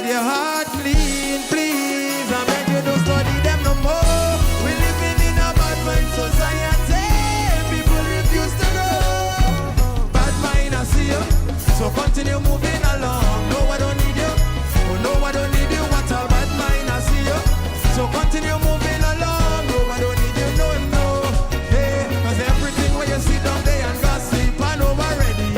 with your heart clean, please. I beg you don't study them no more. We're living in a bad mind society. People refuse to grow. Bad mind, I see you. So continue moving along. No, I don't need you. Oh, no, I don't need you. What a bad mind, I see you. So continue moving along. No, I don't need you. No, no. Hey, cause everything where you sit down there and gossip, I know already.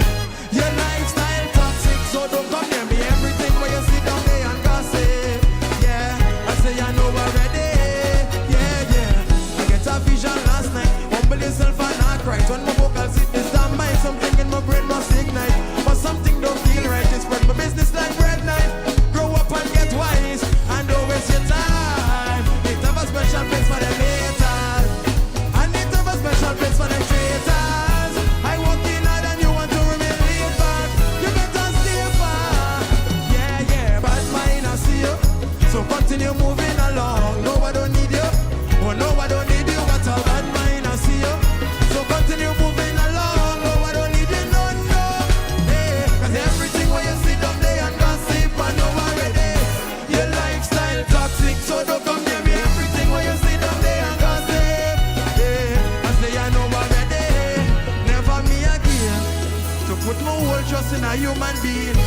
Your lifestyle toxic, so don't come near me. Everything where you sit down there and gossip. Yeah, I say I know already. Yeah, yeah. I get a vision last night. Humble yourself and not cry. When my vocal sit this down, mind something in my brain must ignite. But something don't feel right. It's spread my business like bread knife. Grow up and get wise and don't waste your time. It have a special place for them haters. And it have a special place for them traitors. I walk in hard and you want to remain laid back. You better stay far. Yeah, yeah, bad mind I see you. So continue moving along. No, I don't need you. Oh, no, I don't need you. What a bad mind I see you. So continue moving along. No, I don't need you. No, no. Hey, cause everything where you sit down there and gossip, I know already. Your lifestyle toxic, so don't come near me. Everything where you sit down there and gossip. Yeah, I say I know already. Never me again. To put my whole trust in a human being.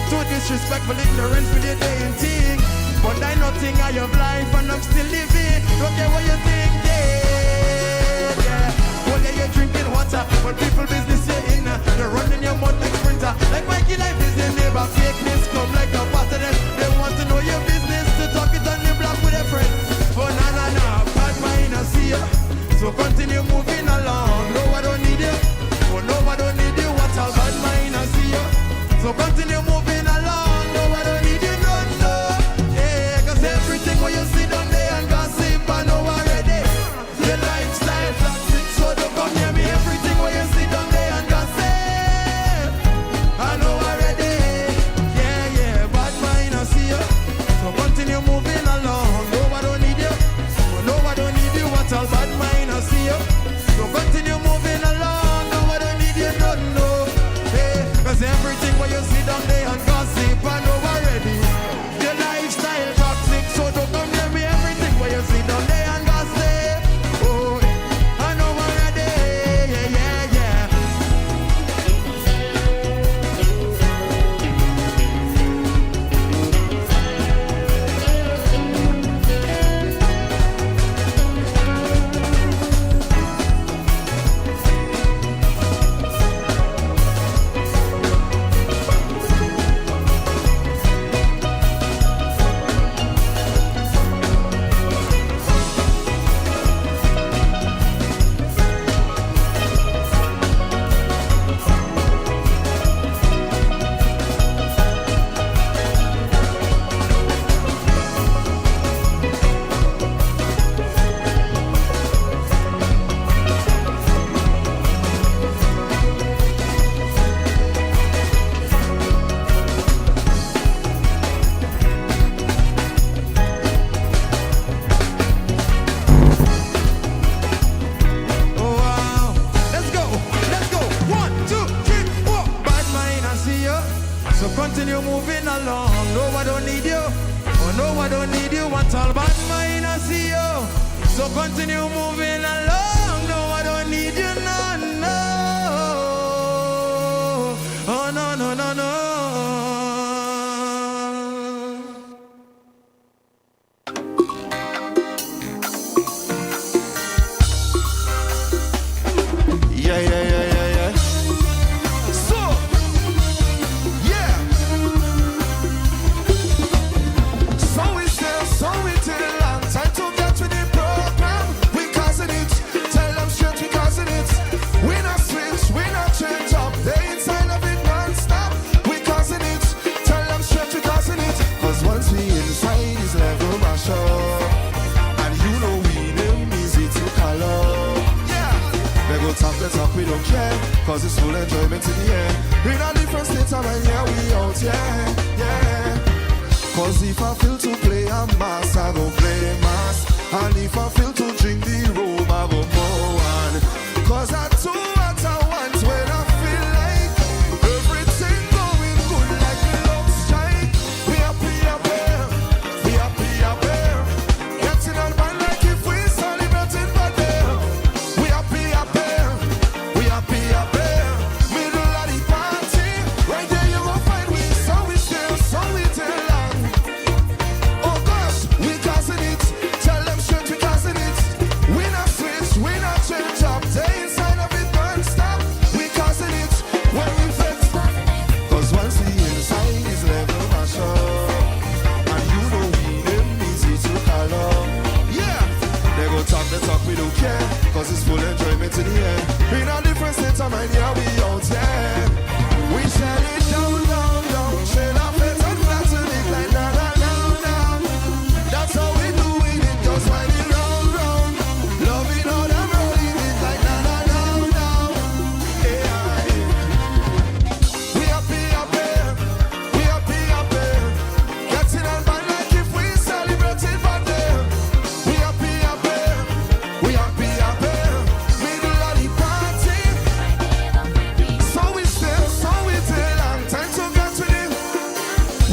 Too disrespectful, ignorance with your damn thing. But I nothing I have life and I'm still living. Don't care what you think, yeah, yeah. Well, yeah, you're drinking water, but people business you're in. You're running your mouth like sprinter. Like Mikey life is your neighbor. Fakeness come like a pattern. They want to know your business, to talk it on the block with a friend. Oh, nah, nah, nah, bad mind, I see you. So continue moving along. No, I don't need you. Oh, no, I don't need you. What's a bad mind, I see you. So continue moving along. No, I don't need you, no, no. Yeah, cause everything where you sit down there and gossip, I know already. Your lifestyle toxic, so don't come near me. Everything where you sit down there and gossip, I know already. Yeah, yeah, bad mind, I see you. So continue moving along. No, I don't need you. Oh, no, I don't need you. What's all bad mind, I see you. So continue moving along. No, I don't need you, no, no. Hey, cause everything where you sit down there and gossip, I know already. Your lifestyle toxic, so don't come near me. Everything where you sit down there and gossip, oh, I know already. Yeah, yeah, yeah. Oh, wow. Let's go. Let's go. 1, 2, 3, 4. Bad mind, I see you. So continue moving along. No, I don't need you. Oh, no, I don't need you. What's all bad mind, I see you. So continue moving along. No, I don't need you. No, no. Oh, no, no, no, no. Yeah, yeah, yeah, yeah, yeah. So, yeah. So we till long time to get with the program. We causing it. Tell them straight we causing it. We not switch, we not change up. They inside of it non-stop. We causing it. Tell them straight we causing it. Cause once we inside is level mash up. And you know we them easy to call up. They go talk the talk, we don't care. Cause it's full enjoyment in the air. In a different state of mind, yeah, we out, yeah, yeah. Cause if I feel to play a mass, I go play mass. And if I feel to drink the rum, I go pour one. Cause I do what I want when I feel like everything going good like a love strike. We happy, happy.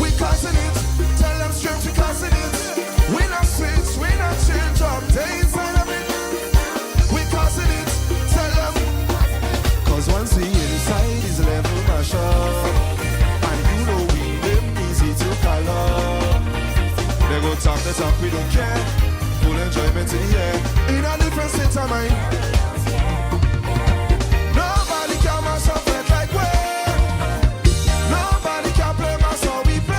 We causing it. Tell them straight we causing it. We not switch, we not change up. They inside of it. We causing it. Tell them. Cause once we inside is level mash up. And you know we them easy to follow. They go talk the talk, we don't care. Full enjoyment in the air. In a different state of mind. Nobody can mash up it like we. Nobody can play mash how we play.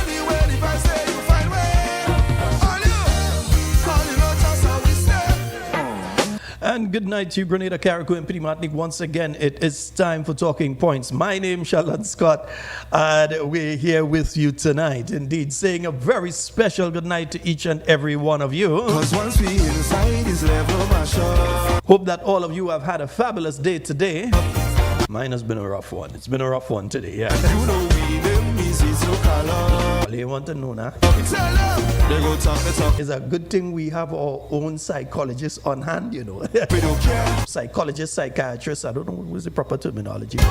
Anyway, if I say you find way. All you know just how we stay. And good night to you, Grenada, Carriacou, and Petit Martinique. Once again, it is time for Talking Points. My name is Sheldon Scott, and we're here with you tonight. Indeed, saying a very special good night to each and every one of you. Cause once we inside is level mash up. Hope that all of you have had a fabulous day today. Mine has been a rough one. It's been a rough one today, yeah. You know we them easy to color. All you want to know now Tell them. They go talk the talk. is a good thing we have our own psychologists on hand, you know. We don't care. Psychologists, psychiatrists, I don't know what was the proper terminology. In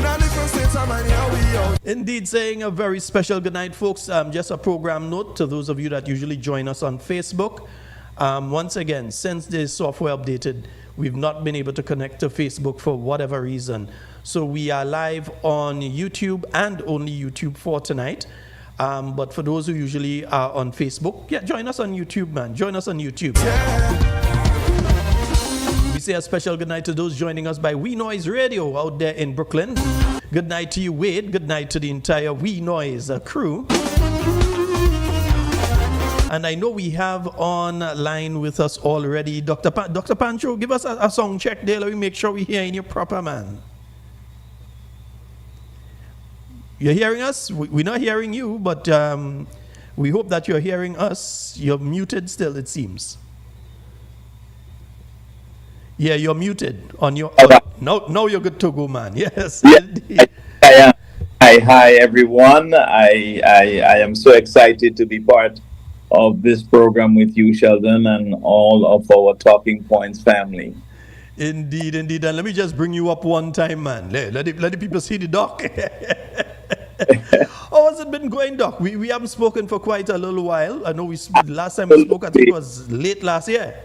a different state of mind, here we are. Indeed, saying a very special good night, folks. Just a program note to those of you that usually join us on Facebook. Once again, since the software updated, we've not been able to connect to Facebook for whatever reason. So we are live on YouTube and only YouTube for tonight. But for those who usually are on Facebook, yeah, join us on YouTube, man. Join us on YouTube. We say a special good night to those joining us by We Noise Radio out there in Brooklyn. Good night to you, Wade. Good night to the entire We Noise crew. And I know we have online with us already Dr. Pancho. Give us a sound check there. Let me make sure we're hearing you proper, man. You're hearing us? We're not hearing you, but we hope that you're hearing us. You're muted still, it seems. Yeah, you're muted on your. Now you're good to go, man. Yes. Yeah, I am. Hi, everyone. I am so excited to be part of this program with you, Sheldon, and all of our Talking Points family. Indeed. And let me just bring you up one time, man. Let the people see the doc. How has it been going, Doc? We haven't spoken for quite a little while. I know last time we spoke, I think it was late last year.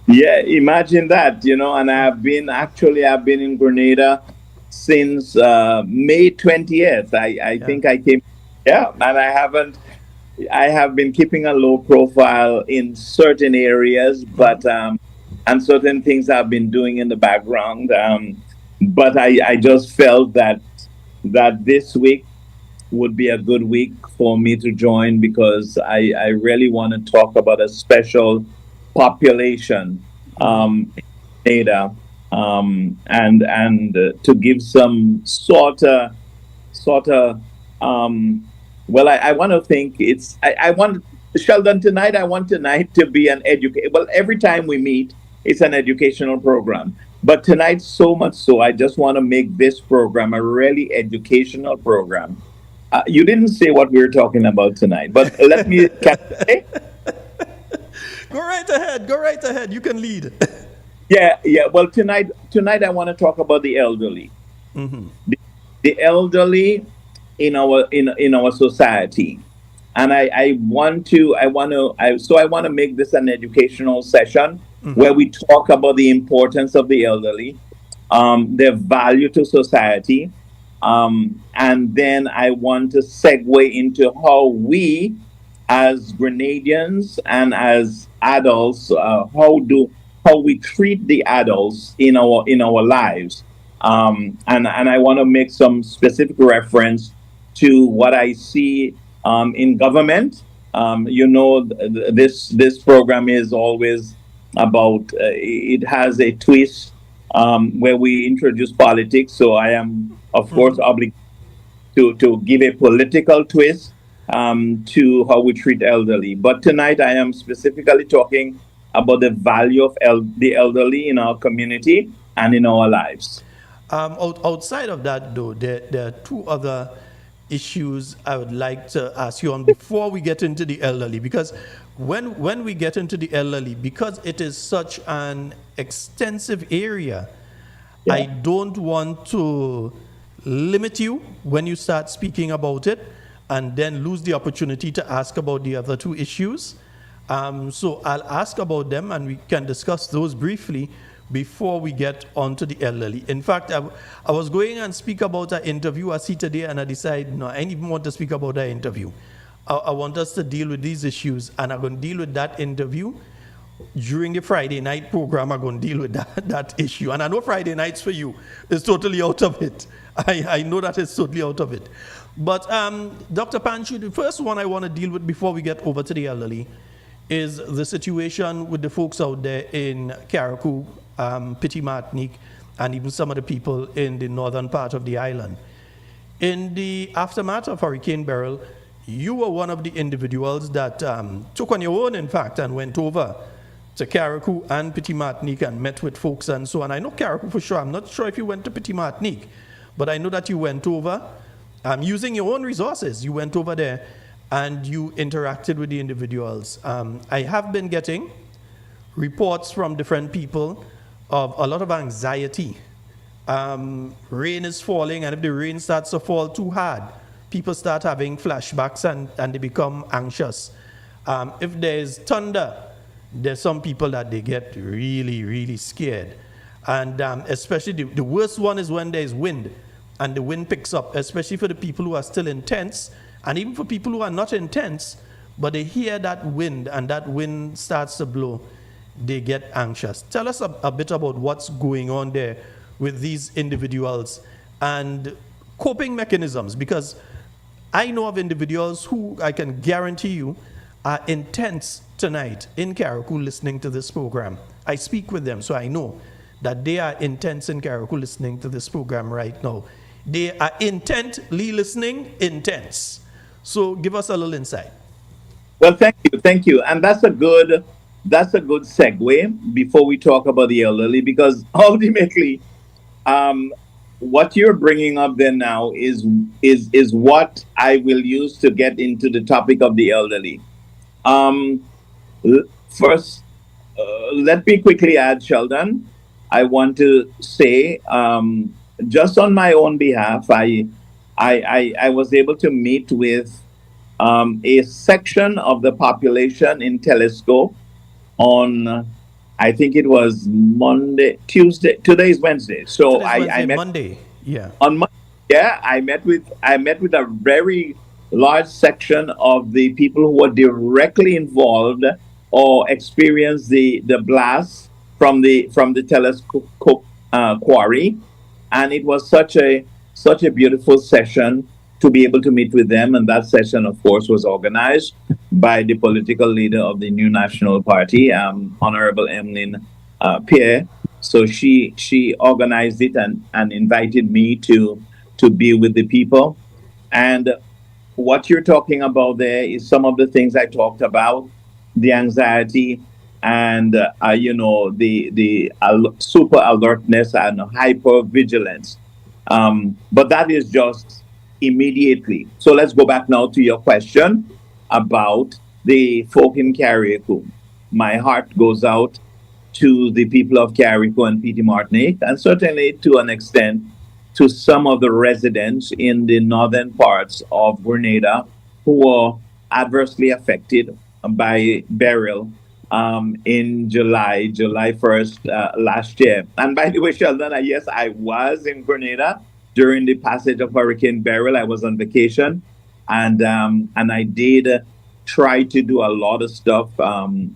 Yeah, imagine that, and I've been in Grenada since May 20th. I think I came, and I have been keeping a low profile in certain areas, but and certain things I've been doing in the background. But I just felt that this week would be a good week for me to join, because I really want to talk about a special population in Grenada, and to give some sort of well, I want to think I want, Sheldon, tonight I want tonight to be an well, every time we meet it's an educational program, but tonight so much so I just want to make this program a really educational program. You didn't say what we were talking about tonight, but let me say? Go right ahead. You can lead. Yeah. Well, tonight I want to talk about the elderly. Mm-hmm. The elderly in our society, and I want to make this an educational session, mm-hmm, where we talk about the importance of the elderly, their value to society, and then I want to segue into how we as Grenadians and as adults, how we treat the adults in our lives, and I want to make some specific reference to what I see in government. This program is always about it has a twist where we introduce politics. So I am, of course, obligated to give a political twist to how we treat elderly. But tonight I am specifically talking about the value of the elderly in our community and in our lives. Outside of that, though, there are two other issues I would like to ask you on before we get into the elderly, because when we get into the elderly, because it is such an extensive area, yeah, I don't want to limit you when you start speaking about it, and then lose the opportunity to ask about the other two issues. So I'll ask about them, and we can discuss those briefly before we get on to the elderly. In fact, I was going and speak about an interview I see today, and I decided, no, I didn't even want to speak about that interview. I want us to deal with these issues, and I'm going to deal with that interview during the Friday night program. I'm going to deal with that issue. And I know Friday nights for you is totally out of it. I know that it's totally out of it. But Dr. Panchu, the first one I want to deal with before we get over to the elderly is the situation with the folks out there in Carriacou, Petit Martinique, and even some of the people in the northern part of the island. In the aftermath of Hurricane Beryl, you were one of the individuals that took on your own, in fact, and went over to Carriacou and Petit Martinique and met with folks and so on. I know Carriacou for sure. I'm not sure if you went to Petit Martinique, but I know that you went over using your own resources. You went over there and you interacted with the individuals. I have been getting reports from different people of a lot of anxiety. Rain is falling, and if the rain starts to fall too hard, people start having flashbacks and they become anxious. If there's thunder, there's some people that they get really, really scared. And especially the worst one is when there's wind and the wind picks up, especially for the people who are still in tents, and even for people who are not in tents, but they hear that wind and that wind starts to blow, they get anxious. Tell us a bit about what's going on there with these individuals and coping mechanisms, because I know of individuals who I can guarantee you are in tents tonight in Carriacou listening to this program. I speak with them, so I know that they are in tents in Carriacou listening to this program right now. They are intently listening in tents. So give us a little insight. Well, thank you, and that's a good segue before we talk about the elderly, because ultimately, what you're bringing up there now is what I will use to get into the topic of the elderly. First, let me quickly add, Sheldon. I want to say, just on my own behalf, I was able to meet with a section of the population in Telescope on, I think it was Tuesday. Today is Wednesday. So I met Monday. Yeah. On Monday. Yeah, I met with a very large section of the people who were directly involved or experienced the blast from the Telescope quarry, and it was such a beautiful session to be able to meet with them. And that session, of course, was organized by the political leader of the New National Party, Honorable Emmeline Pierre. So she organized it and invited me to be with the people. And what you're talking about there is some of the things I talked about: the anxiety and the super alertness and hyper vigilance. But that is just immediately. So let's go back now to your question about the folk in Carriacou. My heart goes out to the people of Carriacou and Petit Martinique, and certainly to an extent to some of the residents in the northern parts of Grenada who were adversely affected by Beryl in July 1st last year. And by the way, Sheldon, yes, I was in Grenada during the passage of Hurricane Beryl. I was on vacation, and I did try to do a lot of stuff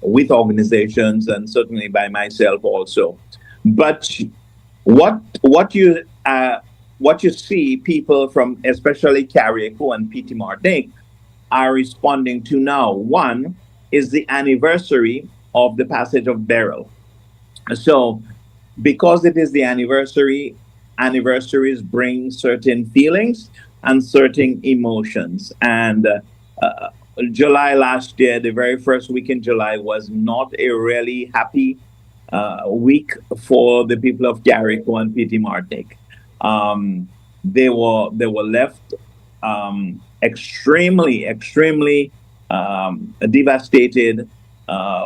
with organizations and certainly by myself also. But what you see people from especially Carriacou and Petit Martinique are responding to now. One is the anniversary of the passage of Beryl. So because it is the anniversary, anniversaries bring certain feelings and certain emotions. And July last year, the very first week in July, was not a really happy week for the people of Carriacou and Petit Martinique. They were left extremely devastated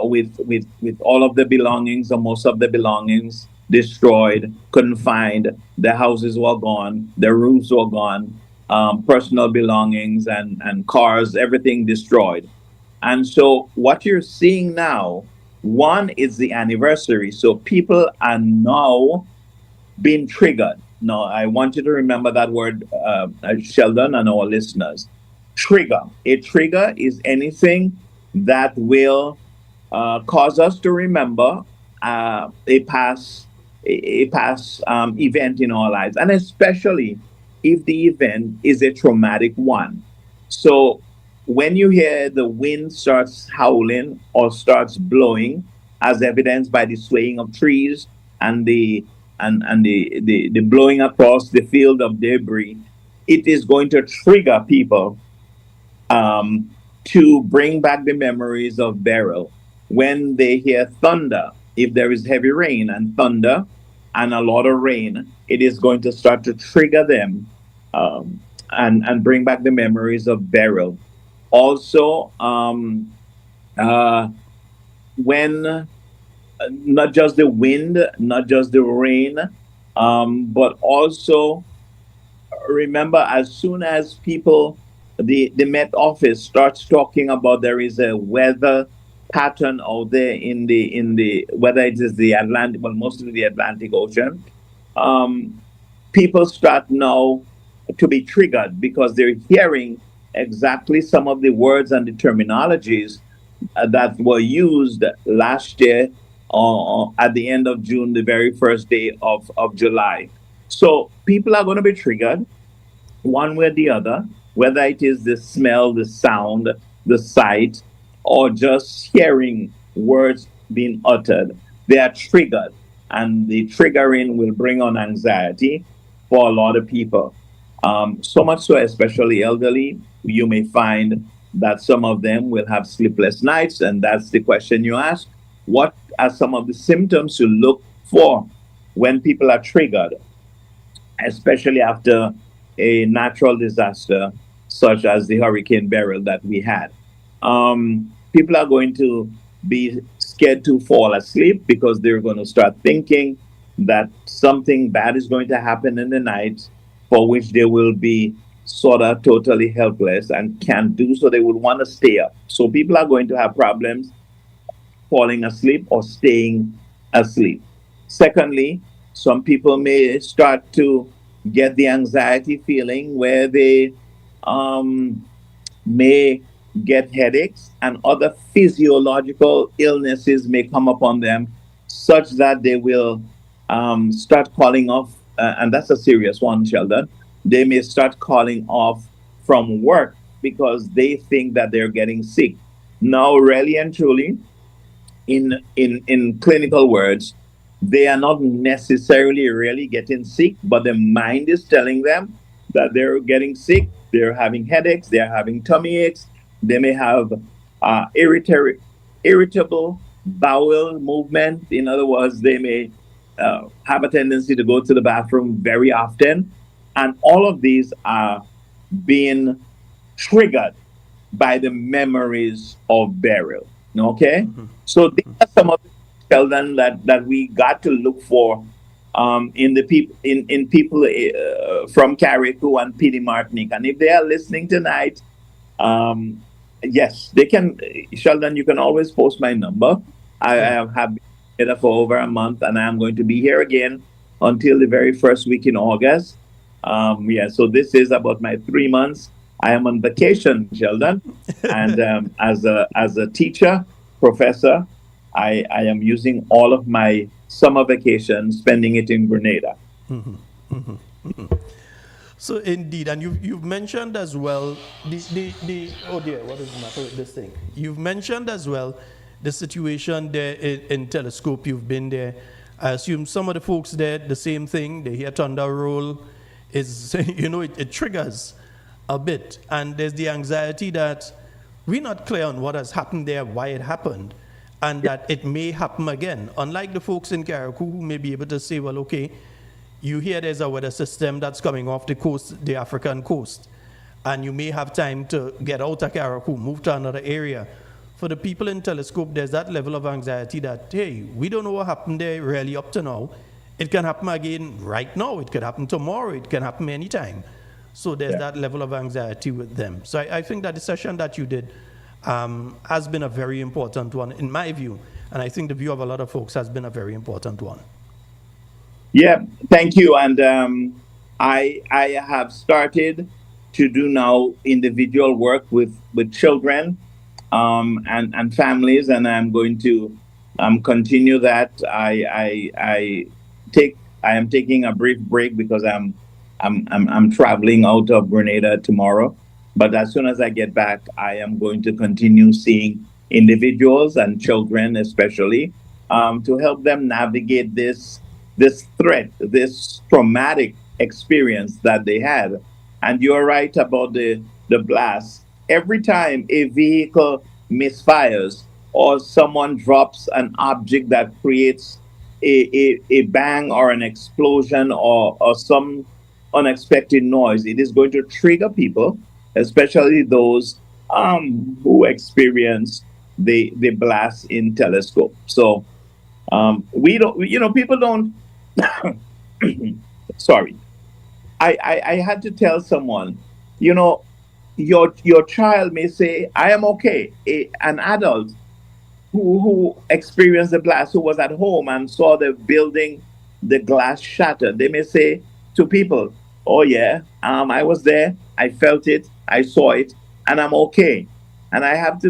with all of the belongings or most of the belongings destroyed, couldn't find. Their houses were gone, their roofs were gone, personal belongings and cars, everything destroyed. And so what you're seeing now, one is the anniversary. So people are now being triggered. Now, I want you to remember that word, Sheldon, and our listeners. Trigger. A trigger is anything that will cause us to remember a past event in our lives, and especially if the event is a traumatic one. So when you hear the wind starts howling or starts blowing, as evidenced by the swaying of trees and the blowing across the field of debris, it is going to trigger people to bring back the memories of burial. When they hear thunder, if there is heavy rain and thunder and a lot of rain, it is going to start to trigger them and bring back the memories of burial. Also, when not just the wind, not just the rain, but also remember, as soon as people, the Met Office starts talking about there is a weather pattern out there in the whether it is the Atlantic, well, mostly the Atlantic Ocean, people start now to be triggered because they're hearing exactly some of the words and the terminologies that were used last year at the end of June, the very first day of July. So people are going to be triggered one way or the other, whether it is the smell, the sound, the sight, or just hearing words being uttered. They are triggered, and the triggering will bring on anxiety for a lot of people. So much so, especially elderly, you may find that some of them will have sleepless nights, and that's the question you ask. What are some of the symptoms to look for when people are triggered, especially after a natural disaster such as the Hurricane Beryl that we had? People are going to be scared to fall asleep because they're going to start thinking that something bad is going to happen in the night, for which they will be sort of totally helpless and can't do so. They would want to stay up. So people are going to have problems falling asleep or staying asleep. Secondly, some people may start to get the anxiety feeling where they may get headaches, and other physiological illnesses may come upon them, such that they will start calling off, and that's a serious one, Sheldon. They may start calling off from work because they think that they're getting sick. Now, really and truly, in clinical words, they are not necessarily really getting sick, but the mind is telling them that they're getting sick. They're having headaches, they're having tummy aches, they may have irritable bowel movement. In other words, they may have a tendency to go to the bathroom very often. And all of these are being triggered by the memories of burial. Okay? So these are some of the Sheldon that we got to look for in the people in people from Carriacou and PD Martinique. And if they are listening tonight, yes, they can. Sheldon, you can always post my number. I have been here for over a month, and I am going to be here again until the very first week in August. Yeah, so this is about my 3 months. I am on vacation, Sheldon, and as a teacher, professor, I am using all of my summer vacation, spending it in Grenada. So indeed, and you've mentioned as well the oh dear, what is the matter with this thing? You've mentioned as well the situation there in Telescope. You've been there. I assume some of the folks there, the same thing. They hear thunder roll, is it triggers a bit, and there's the anxiety that we're not clear on what has happened there, why it happened, and that it may happen again. Unlike the folks in Carriacou who may be able to say, well, okay, you hear there's a weather system that's coming off the coast, the African coast, and you may have time to get out of Carriacou, move to another area. For the people in Telescope, there's that level of anxiety that, hey, we don't know what happened there really up to now. it can happen again right now. It could happen tomorrow. It can happen anytime. So there's that level of anxiety with them. So I think that the session that you did has been a very important one in my view. And I think the view of a lot of folks has been a very important one. Yeah, thank you. And I have started to do now individual work with children and families, and I'm going to continue that. I am taking a brief break because I'm traveling out of Grenada tomorrow. But as soon as I get back, I am going to continue seeing individuals and children, especially, to help them navigate this threat, this traumatic experience that they had. And you're right about the blast. Every time a vehicle misfires or someone drops an object that creates a bang or an explosion or some unexpected noise, it is going to trigger people, especially those who experience the blast in telescope. So we don't, people don't. Sorry, I had to tell someone, your child may say, I am okay. An adult who experienced the blast, who was at home and saw the building, the glass shattered, they may say to people, oh yeah, I was there, I felt it, I saw it, and I'm okay. And I had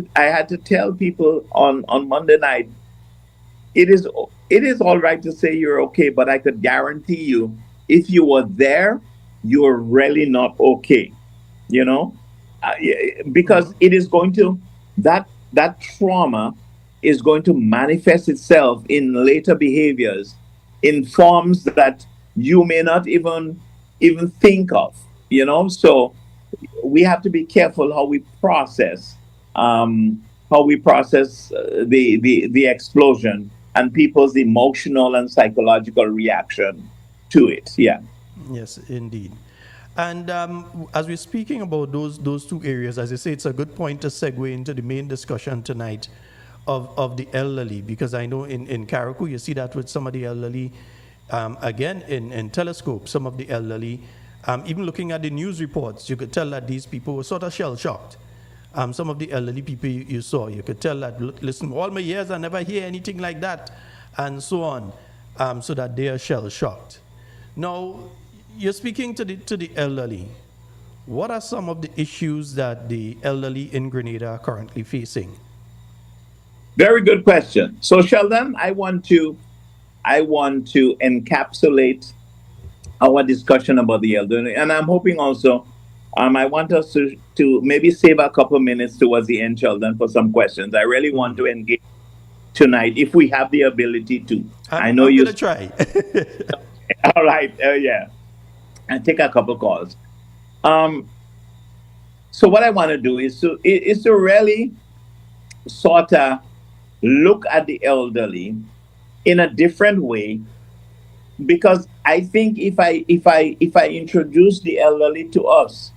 to tell people on Monday night, it is all right to say you're okay, but I could guarantee you, if you were there, you're really not okay. You know, because it is going to that trauma is going to manifest itself in later behaviors in forms that you may not even think of. So we have to be careful how we process the explosion and people's emotional and psychological reaction to it. Yeah. Yes, indeed. And as we're speaking about those two areas, as I say, it's a good point to segue into the main discussion tonight of the elderly, because I know in Carriacou, you see that with some of the elderly, again, in telescope, some of the elderly, even looking at the news reports, you could tell that these people were sort of shell-shocked. Some of the elderly people you saw, you could tell that, listen, all my years I never hear anything like that, and so on, so that they are shell-shocked. Now, you're speaking to the elderly. What are some of the issues that the elderly in Grenada are currently facing? Very good question. So, Sheldon, I want to encapsulate our discussion about the elderly, and I'm hoping also, I want us to maybe save a couple minutes towards the end, Sheldon, for some questions. I really want to engage tonight, if we have the ability to. I'm going to try. All right. Yeah. And take a couple calls. So what I want to do is to really sort of look at the elderly in a different way, because I think if I introduce the elderly to us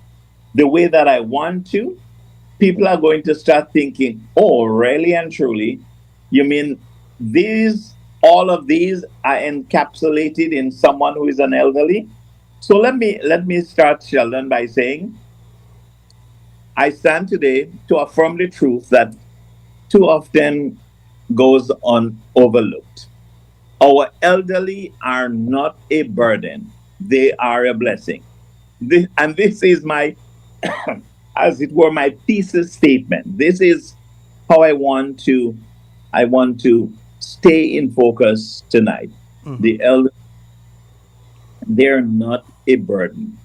the way that I want to, people are going to start thinking, oh, really and truly, you mean all of these are encapsulated in someone who is an elderly? So let me start, Sheldon, by saying I stand today to affirm the truth that too often goes overlooked. Our elderly are not a burden; they are a blessing. And this is my, as it were, my thesis statement. This is how I want to stay in focus tonight. Mm-hmm. The elderly, they're not a burden.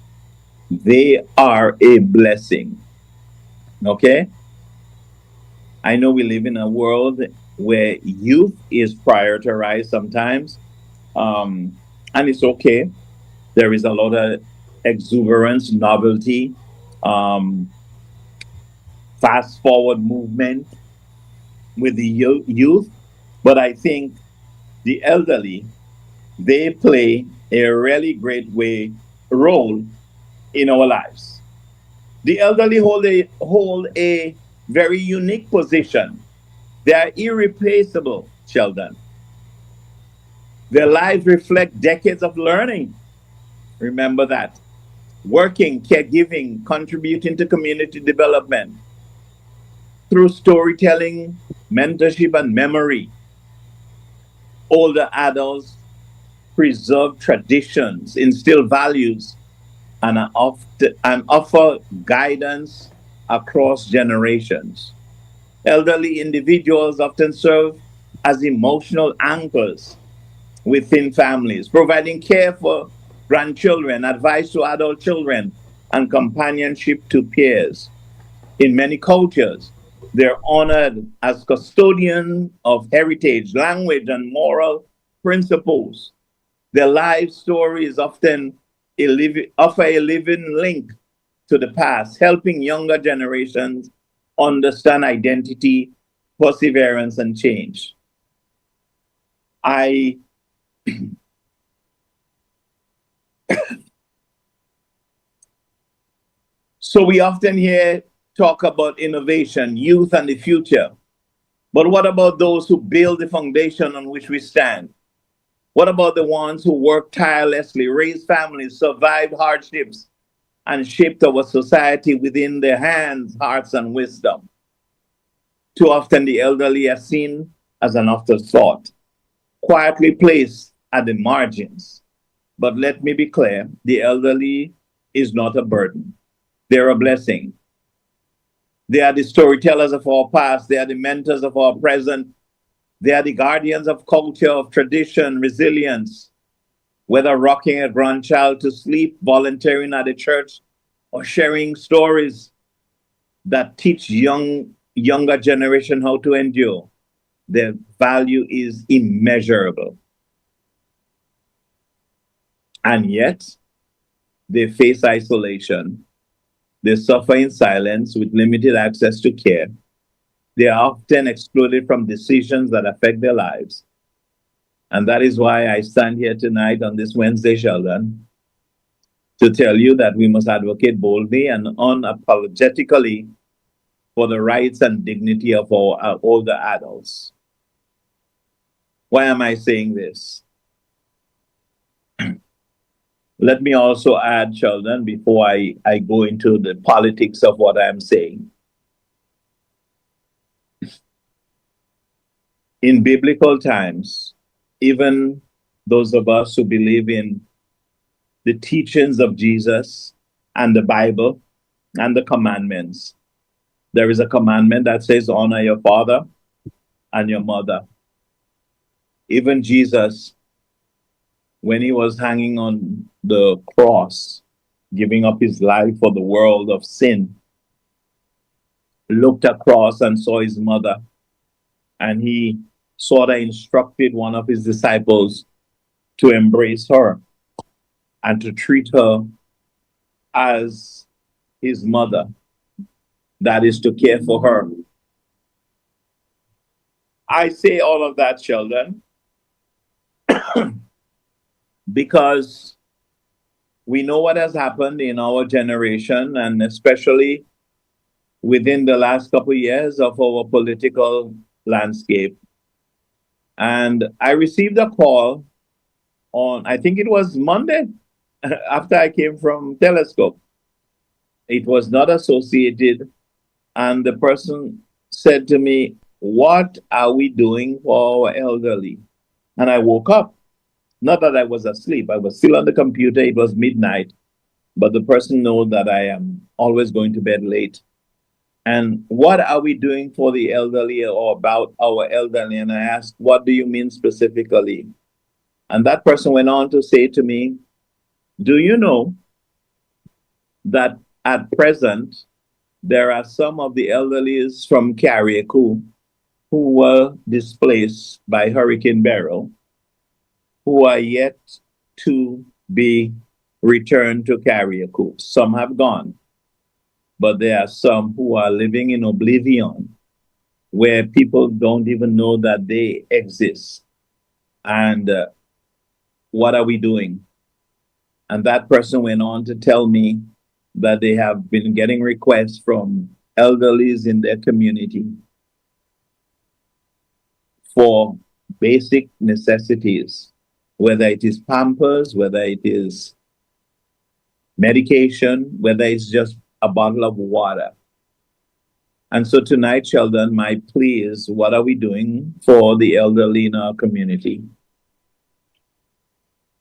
They are a blessing. Okay? I know we live in a world where youth is prioritized sometimes, and it's okay. There is a lot of exuberance, novelty, fast forward movement with the youth, but I think the elderly, they play a really great role in our lives. The elderly hold a very unique position. They are irreplaceable, Sheldon. Their lives reflect decades of learning. Remember that. Working, caregiving, contributing to community development through storytelling, mentorship, and memory. Older adults preserve traditions, instill values, and offer guidance across generations. Elderly individuals often serve as emotional anchors within families, providing care for grandchildren, advice to adult children, and companionship to peers. In many cultures, they're honored as custodians of heritage, language, and moral principles. Their life stories often offer a living link to the past, helping younger generations understand identity, perseverance, and change. I so we often hear talk about innovation, youth, and the future. But what about those who build the foundation on which we stand? What about the ones who work tirelessly, raised families, survived hardships, and shaped our society within their hands, hearts, and wisdom? Too often, the elderly are seen as an afterthought, quietly placed at the margins. But let me be clear, the elderly is not a burden. They're a blessing. They are the storytellers of our past. They are the mentors of our present. They are the guardians of culture, of tradition, resilience. Whether rocking a grandchild to sleep, volunteering at a church, or sharing stories that teach younger generation how to endure, their value is immeasurable. And yet, they face isolation. They suffer in silence with limited access to care. They are often excluded from decisions that affect their lives. And that is why I stand here tonight on this Wednesday, Sheldon, to tell you that we must advocate boldly and unapologetically for the rights and dignity of our older adults. Why am I saying this? Let me also add, Sheldon, before I go into the politics of what I'm saying. In biblical times, even those of us who believe in the teachings of Jesus and the Bible and the commandments, there is a commandment that says, honor your father and your mother. Even Jesus, when he was hanging on the cross, giving up his life for the world of sin, looked across and saw his mother, and he sort of instructed one of his disciples to embrace her and to treat her as his mother, that is, to care for her. I say all of that, Sheldon, because we know what has happened in our generation, and especially within the last couple of years of our political landscape. And I received a call on, I think it was Monday, after I came from Telescope. It was not associated. And the person said to me, what are we doing for our elderly? And I woke up. Not that I was asleep. I was still on the computer. It was midnight. But the person knows that I am always going to bed late. And what are we doing for the elderly or about our elderly? And I asked, what do you mean specifically? And that person went on to say to me, do you know that at present, there are some of the elderly from Carriacou who were displaced by Hurricane Beryl, who are yet to be returned to Carriacou. Some have gone, but there are some who are living in oblivion, where people don't even know that they exist. And what are we doing? And that person went on to tell me that they have been getting requests from elderlies in their community for basic necessities, whether it is Pampers, whether it is medication, whether it's just a bottle of water. And so tonight, Sheldon, my plea is, what are we doing for the elderly in our community?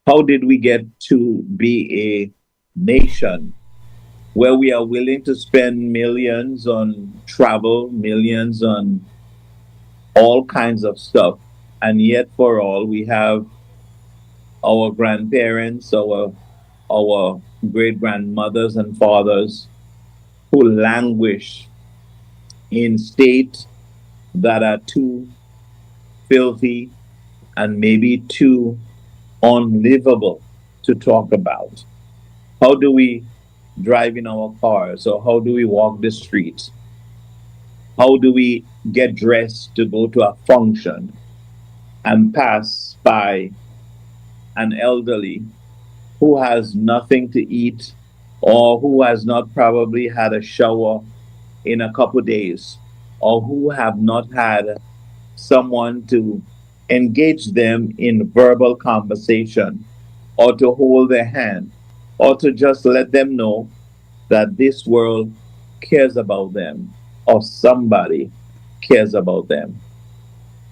How did we get to be a nation where we are willing to spend millions on travel, millions on all kinds of stuff, and yet for all we have our grandparents, our great grandmothers and fathers who languish in states that are too filthy and maybe too unlivable to talk about. How do we drive in our cars, or how do we walk the streets? How do we get dressed to go to a function and pass by an elderly who has nothing to eat, or who has not probably had a shower in a couple days, or who have not had someone to engage them in verbal conversation, or to hold their hand, or to just let them know that this world cares about them, or somebody cares about them.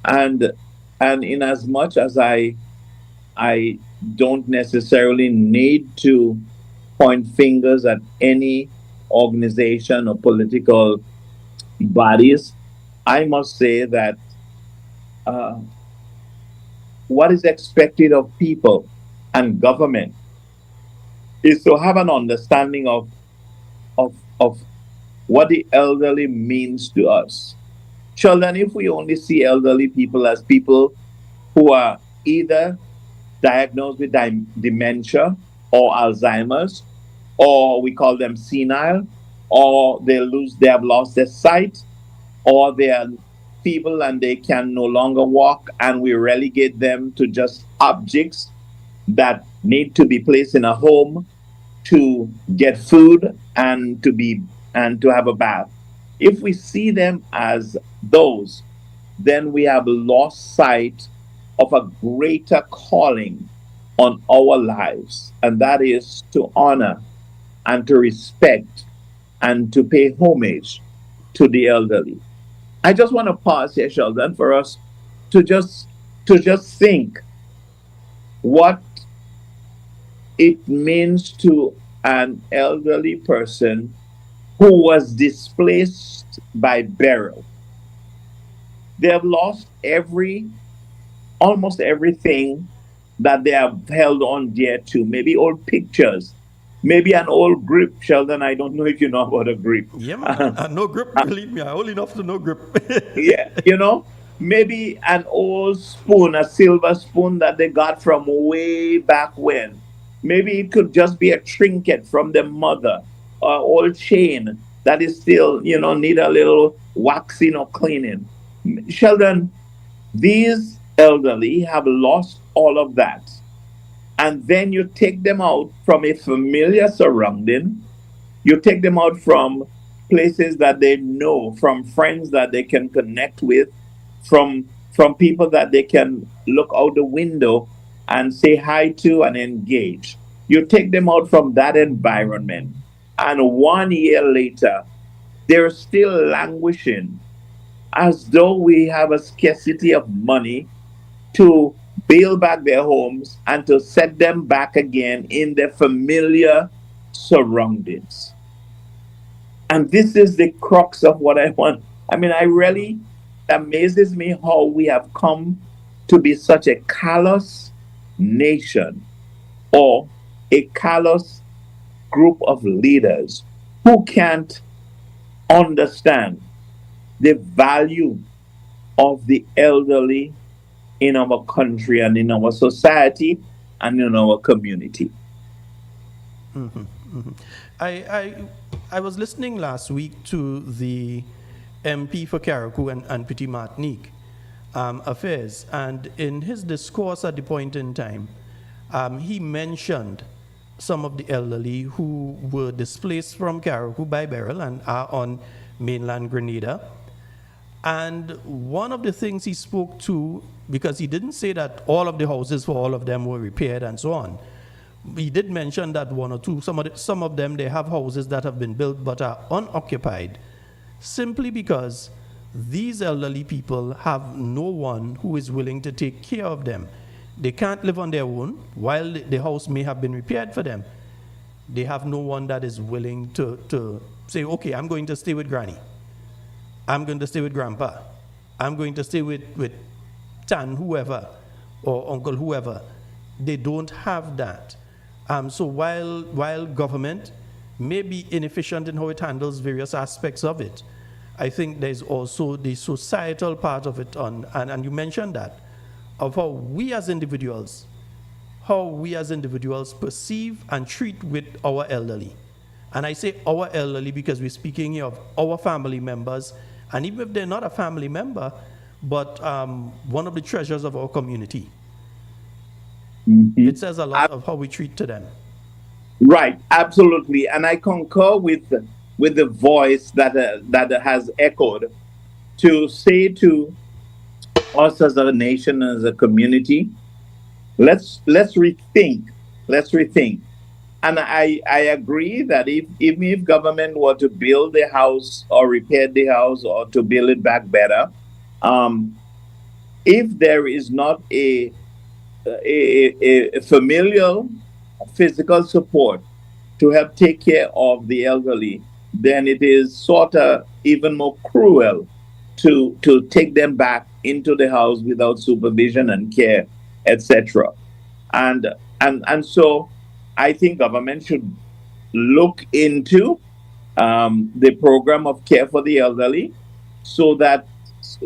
And in as much as I don't necessarily need to point fingers at any organization or political bodies, I must say that uh, what is expected of people and government is to have an understanding of what the elderly means to us. Sheldon, if we only see elderly people as people who are either diagnosed with dementia or Alzheimer's, or we call them senile, or they have lost their sight, or they are feeble and they can no longer walk, and we relegate them to just objects that need to be placed in a home to get food and to have a bath. If we see them as those, then we have lost sight of a greater calling on our lives, and that is to honor and to respect and to pay homage to the elderly. I just want to pause here, Sheldon, for us to just think what it means to an elderly person who was displaced by burial. They have lost almost everything that they have held on dear to. Maybe old pictures, maybe an old grip. Sheldon, I don't know if you know about a grip. Yeah, man. No grip, believe me. I old enough to no grip. Yeah, maybe an old spoon, a silver spoon that they got from way back when. Maybe it could just be a trinket from their mother, or old chain that is still, need a little waxing or cleaning. Sheldon, these elderly have lost all of that. And then you take them out from a familiar surrounding, you take them out from places that they know, from friends that they can connect with, from people that they can look out the window and say hi to and engage. You take them out from that environment, and 1 year later, they're still languishing as though we have a scarcity of money to build back their homes and to set them back again in their familiar surroundings. And this is the crux of what I want. I mean, I really amazes me how we have come to be such a callous nation, or a callous group of leaders who can't understand the value of the elderly in our country and in our society and in our community. I, I, I was listening last week to the MP for Carriacou and Petit Martinique affairs, and in his discourse at the point in time, he mentioned some of the elderly who were displaced from Carriacou by burial and are on mainland Grenada. And one of the things he spoke to, because he didn't say that all of the houses for all of them were repaired and so on. He did mention that one or two, some of them, they have houses that have been built but are unoccupied, simply because these elderly people have no one who is willing to take care of them. They can't live on their own. While the house may have been repaired for them, they have no one that is willing to say, okay, I'm going to stay with Granny. I'm going to stay with Grandpa. I'm going to stay with Tan whoever or Uncle whoever. They don't have that. So while government may be inefficient in how it handles various aspects of it, I think there's also the societal part of it, and you mentioned that, of how we as individuals perceive and treat with our elderly. And I say our elderly because we're speaking here of our family members, and even if they're not a family member, but one of the treasures of our community. Mm-hmm. It says a lot of how we treat to them. Right, absolutely. And I concur with the voice that has echoed to say to us as a nation, as a community, let's rethink. And I agree that even if government were to build the house or repair the house or to build it back better, if there is not a familial physical support to help take care of the elderly, then it is sort of even more cruel to take them back into the house without supervision and care, etc. And so I think government should look into the program of care for the elderly, so that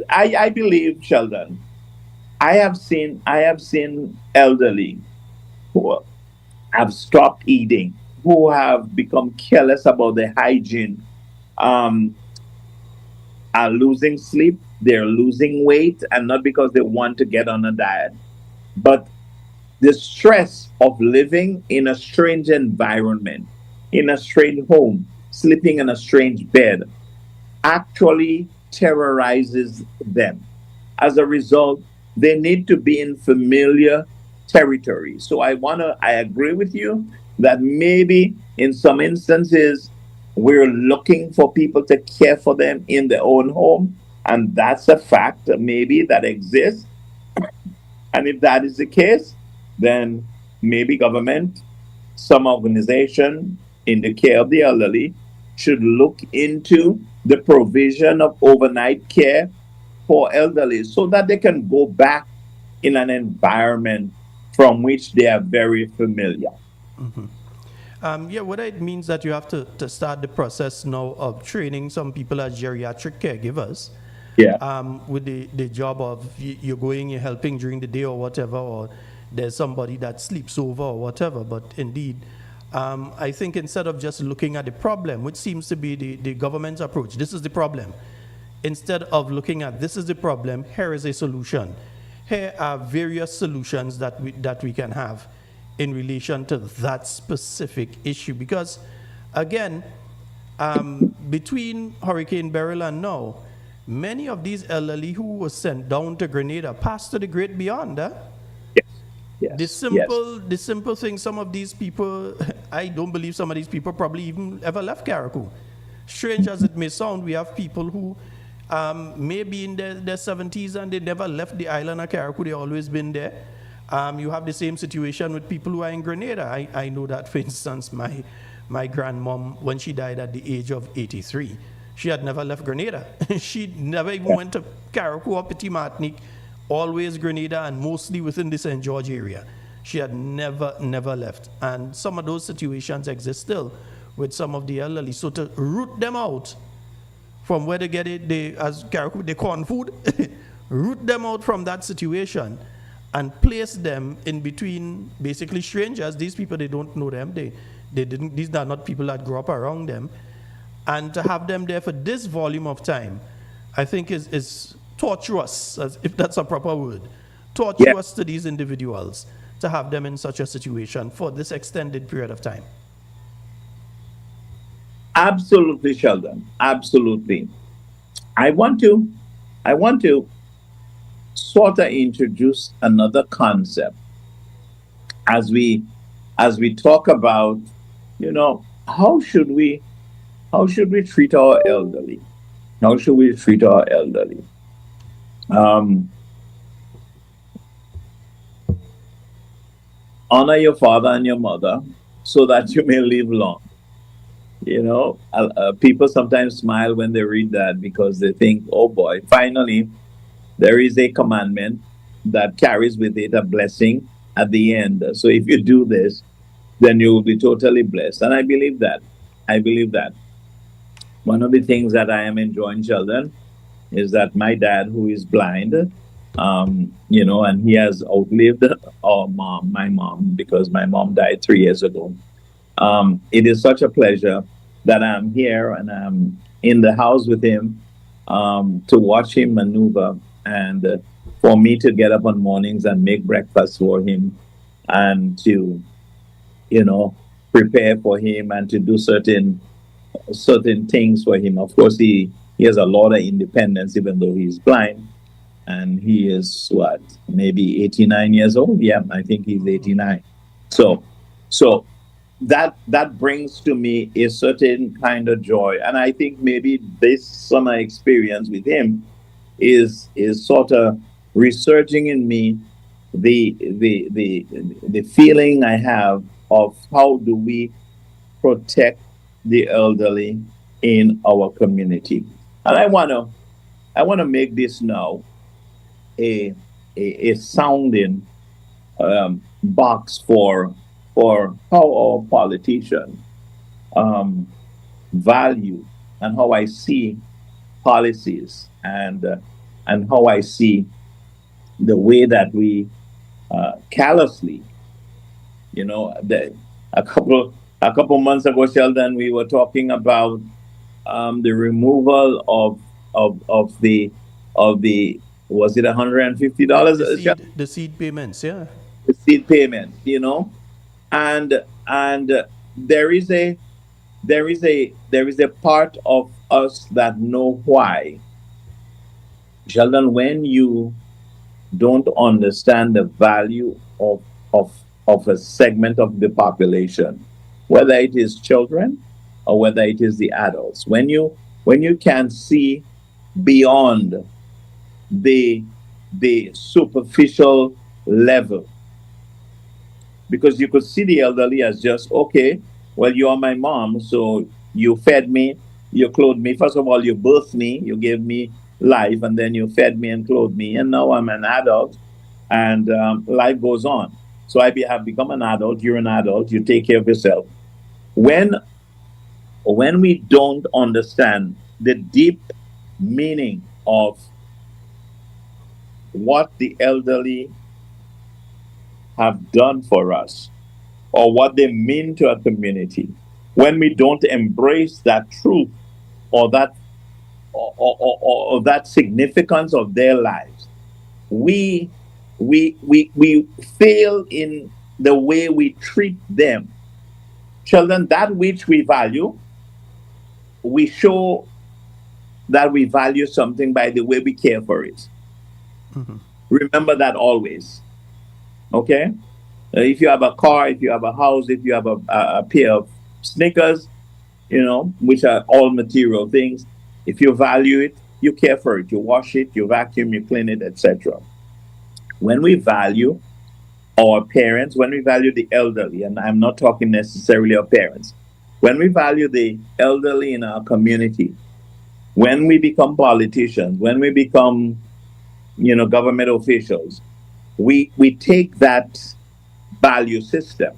I believe, Sheldon, I have seen elderly who have stopped eating, who have become careless about their hygiene, are losing sleep, they're losing weight, and not because they want to get on a diet, but the stress of living in a strange environment, in a strange home, sleeping in a strange bed, actually terrorizes them. As a result, they need to be in familiar territory. So I agree with you that maybe in some instances we're looking for people to care for them in their own home, and that's a fact maybe that exists. And if that is the case, then maybe government, some organization in the care of the elderly should look into the provision of overnight care for elderly, so that they can go back in an environment from which they are very familiar. Mm-hmm. What it means that you have to start the process now of training some people as geriatric caregivers. Yeah. With the job of you're going, you're helping during the day or whatever, or there's somebody that sleeps over or whatever. But indeed, I think instead of just looking at the problem, which seems to be the government's approach, this is the problem. Instead of looking at this is the problem, here is a solution. Here are various solutions that we can have in relation to that specific issue. Because, again, between Hurricane Beryl and now, many of these elderly who were sent down to Grenada passed to the great beyond. Yes. The simple thing, some of these people, I don't believe some of these people probably even ever left Carriacou. Strange as it may sound, we have people who may be in their 70s and they never left the island of Carriacou. They've always been there. You have the same situation with people who are in Grenada. I know that, for instance, my grandmom, when she died at the age of 83, she had never left Grenada. She never even went to Carriacou or Petit Martinique, always Grenada and mostly within the St. George area. She had never left. And some of those situations exist still with some of the elderly. So to root them out from where they get it, as Carriacou, they corn food, root them out from that situation and place them in between basically strangers. These people, they don't know them. These are not people that grew up around them. And to have them there for this volume of time, I think is torturous, as if that's a proper word. Torturous to these individuals to have them in such a situation for this extended period of time. Absolutely, Sheldon. Absolutely. I want to I want to sort of introduce another concept as we talk about, how should we treat our elderly? How should we treat our elderly? Um, Honor your father and your mother so that you may live long. People sometimes smile when they read that because they think, oh boy, finally, there is a commandment that carries with it a blessing at the end. So if you do this, then you will be totally blessed. And I believe that. I believe that. One of the things that I am enjoying, Sheldon, is that my dad, who is blind, and he has outlived my mom, because my mom died 3 years ago. It is such a pleasure that I'm here and I'm in the house with him, to watch him maneuver, and for me to get up on mornings and make breakfast for him, and to, you know, prepare for him, and to do certain things for him. Of course, he has a lot of independence, even though he's blind, and he is what, maybe 89 years old. Yeah, I think he's 89. So, so that brings to me a certain kind of joy, and I think maybe this summer experience with him is sort of resurging in me the feeling I have of how do we protect the elderly in our community. And I want to make this now a a sounding box for how our politicians um, value, and how I see policies, and how I see the way that we callously, a couple a couple months ago, Sheldon, we were talking about the removal of the was it $150, The seed payments, yeah. the seed payment, and there is a part of us that know why. Sheldon, when you don't understand the value of a segment of the population, whether it is children or whether it is the adults, when you can see beyond the superficial level, because you could see the elderly as just, okay, well, you are my mom, so you fed me, you clothed me. First of all, you birthed me, you gave me life, and then you fed me and clothed me, and now I'm an adult, and life goes on. So have become an adult. You're an adult. You take care of yourself. When we don't understand the deep meaning of what the elderly have done for us, or what they mean to a community, when we don't embrace that truth, or that or that significance of their lives, we we fail in the way we treat them. Children, that which we value, we show that we value something by the way we care for it. Remember that always. Okay? If you have a car, if you have a house, if you have a pair of sneakers, which are all material things, if you value it, you care for it, you wash it, you vacuum, you clean it, etc. When we value our parents, when we value the elderly, and I'm not talking necessarily of parents, when we value the elderly in our community, when we become politicians, when we become, government officials, we take that value system,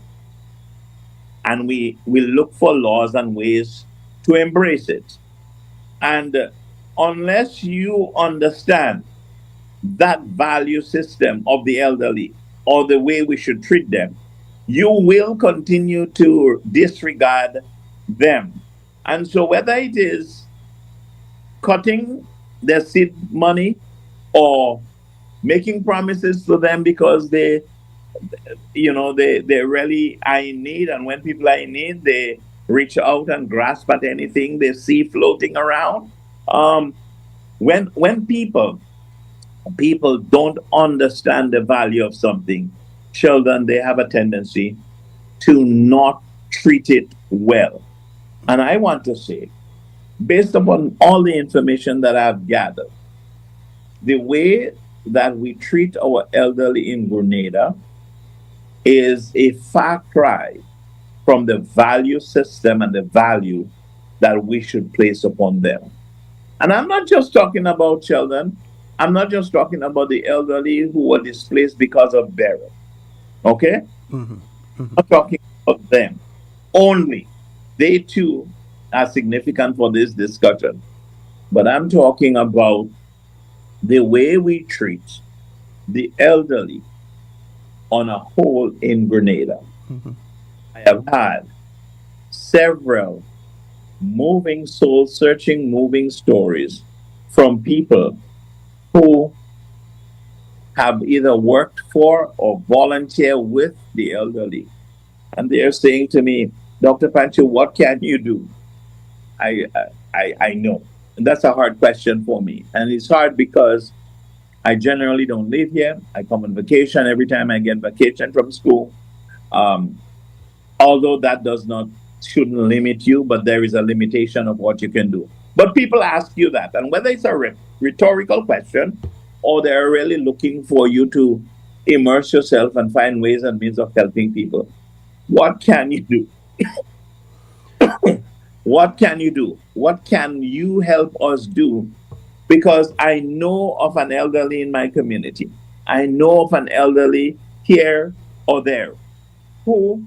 and we look for laws and ways to embrace it. And unless you understand that value system of the elderly, or the way we should treat them, you will continue to disregard them. And so, whether it is cutting their seed money, or making promises to them because they really are in need, and when people are in need, they reach out and grasp at anything they see floating around. Um, When people don't understand the value of something, children, they have a tendency to not treat it well. And I want to say, based upon all the information that I've gathered, the way that we treat our elderly in Grenada is a far cry from the value system and the value that we should place upon them. And I'm not just talking about children. I'm not just talking about the elderly who were displaced because of burial. Okay? I'm not talking about them only. They too are significant for this discussion. But I'm talking about the way we treat the elderly on a whole in Grenada. I have had several moving, soul searching, moving stories from people who have either worked for or volunteer with the elderly. And they're saying to me, Dr. Pancho, what can you do? I know. And that's a hard question for me. And it's hard because I generally don't live here. I come on vacation every time I get vacation from school. Um, Although that does not shouldn't limit you, but there is a limitation of what you can do. But people ask you that, and whether it's a rhetorical question or they're really looking for you to immerse yourself and find ways and means of helping people, what can you do? What can you do? What can you help us do? Because I know of an elderly in my community. I know of an elderly here or there who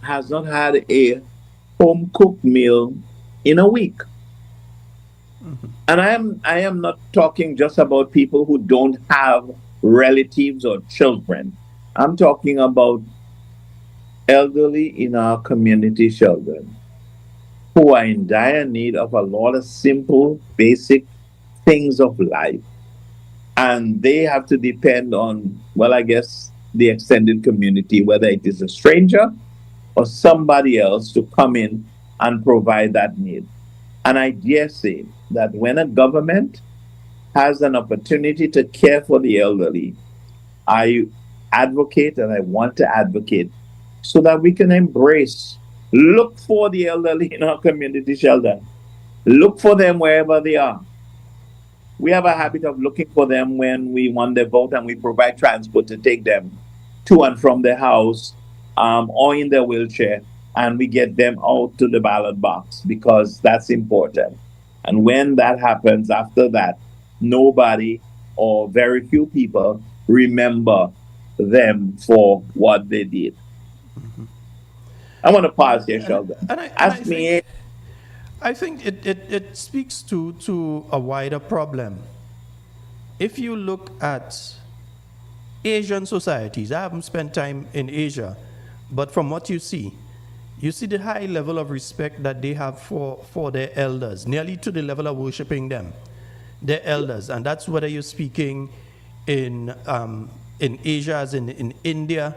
has not had a home cooked meal in a week. And I am not talking just about people who don't have relatives or children. I'm talking about elderly in our community, children, who are in dire need of a lot of simple, basic things of life. And they have to depend on, well, I guess, the extended community, whether it is a stranger or somebody else to come in and provide that need. And I dare say that when a government has an opportunity to care for the elderly, I advocate and I want to advocate so that we can embrace, look for the elderly in our community, Sheldon. Look for them wherever they are. We have a habit of looking for them when we want their vote and we provide transport to take them to and from their house, or in their wheelchair, and we get them out to the ballot box because that's important. And when that happens, after that, nobody or very few people remember them for what they did. I want to pause here, Sheldon. Ask me. I think it speaks to a wider problem. If you look at Asian societies, I haven't spent time in Asia, but from what you see the high level of respect that they have for their elders, nearly to the level of worshiping them, their elders. And that's whether you're speaking in Asia, as in India,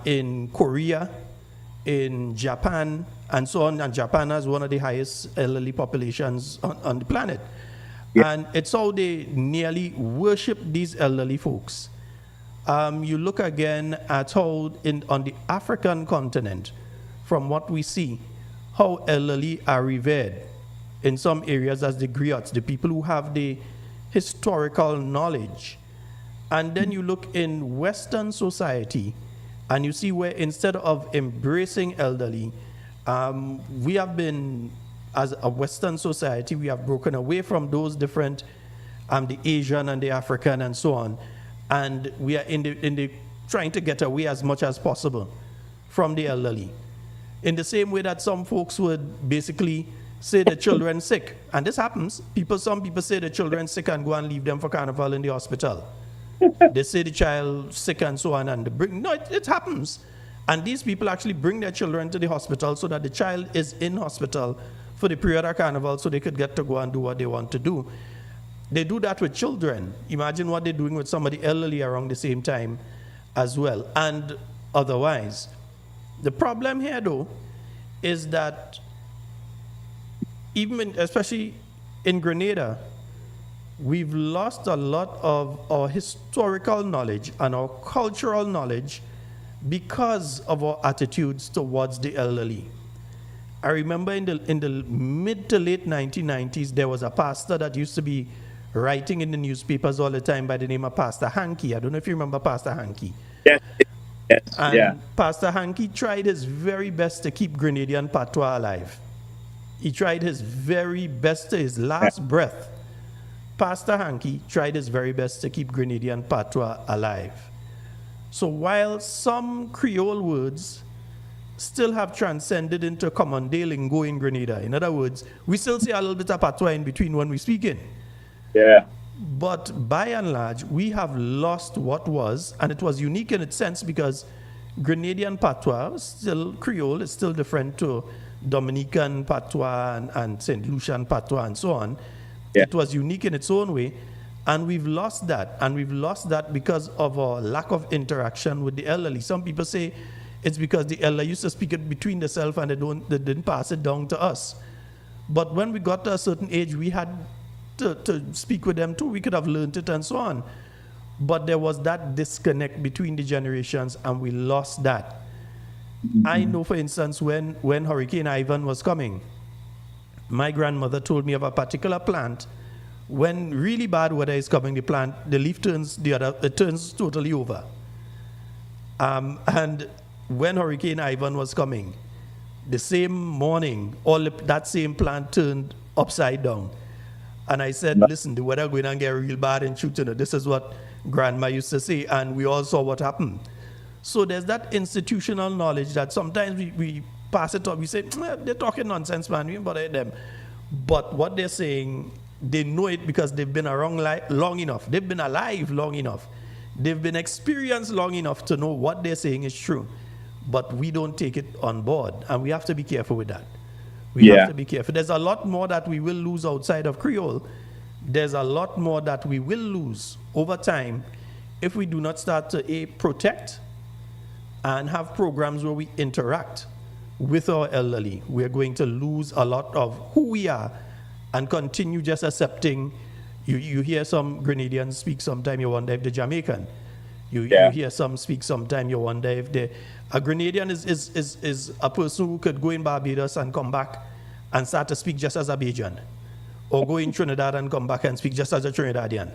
in Korea, in Japan, and so on. And Japan has one of the highest elderly populations on the planet. Yeah. And it's how they nearly worship these elderly folks. You look again at how on the African continent, from what we see, how elderly are revered in some areas as the griots, the people who have the historical knowledge. And then you look in Western society, and you see where instead of embracing elderly, we have been, as a Western society, we have broken away from those different, the Asian and the African and so on. And we are in the trying to get away as much as possible from the elderly. In the same way that some folks would basically say the children sick. And this happens. Some people say the children sick and go and leave them for carnival in the hospital. They say the child sick and so on, and it happens. And these people actually bring their children to the hospital so that the child is in hospital for the period of carnival so they could get to go and do what they want to do. They do that with children. Imagine what they're doing with somebody elderly around the same time as well, and otherwise. The problem here, though, is that especially in Grenada, we've lost a lot of our historical knowledge and our cultural knowledge because of our attitudes towards the elderly. I remember in the mid to late 1990s, there was a pastor that used to be writing in the newspapers all the time by the name of Pastor Hankey. I don't know if you remember Pastor Hankey. Yes. Yes. And Yeah. Pastor Hankey tried his very best to keep Grenadian patois alive. He tried his very best to his last breath. Pastor Hankey tried his very best to keep Grenadian patois alive. So while some Creole words still have transcended into common day lingo in Grenada, in other words, we still say a little bit of patois in between when we speak in. Yeah. But by and large, we have lost what was, and it was unique in its sense because Grenadian patois, still Creole, is still different to Dominican patois and St. Lucian patois and so on. Yeah. It was unique in its own way, and we've lost that. And we've lost that because of our lack of interaction with the elderly. Some people say it's because the elder used to speak it between themselves and they didn't pass it down to us. But when we got to a certain age, we had to speak with them too. We could have learned it and so on. But there was that disconnect between the generations, and we lost that. Mm-hmm. I know, for instance, when Hurricane Ivan was coming, my grandmother told me of a particular plant. When really bad weather is coming, the leaf turns it turns totally over. And when Hurricane Ivan was coming, the same morning, that same plant turned upside down. And I said, listen, the weather going to get real bad in Chutana. This is what Grandma used to say, and we all saw what happened. So there's that institutional knowledge that sometimes we pass it up. We say, they're talking nonsense, man. We don't bother them. But what they're saying, they know it because they've been around long enough. They've been alive long enough. They've been experienced long enough to know what they're saying is true. But we don't take it on board, and we have to be careful with that. We have to be careful. There's a lot more that we will lose outside of Creole. There's a lot more that we will lose over time if we do not start to protect and have programs where we interact with our elderly. We're going to lose a lot of who we are and continue just accepting. You hear some Grenadians speak sometime, you wonder if they're Jamaican. You hear some speak sometime, you wonder if they're... A Grenadian is a person who could go in Barbados and come back and start to speak just as a Bajan, or go in Trinidad and come back and speak just as a Trinidadian,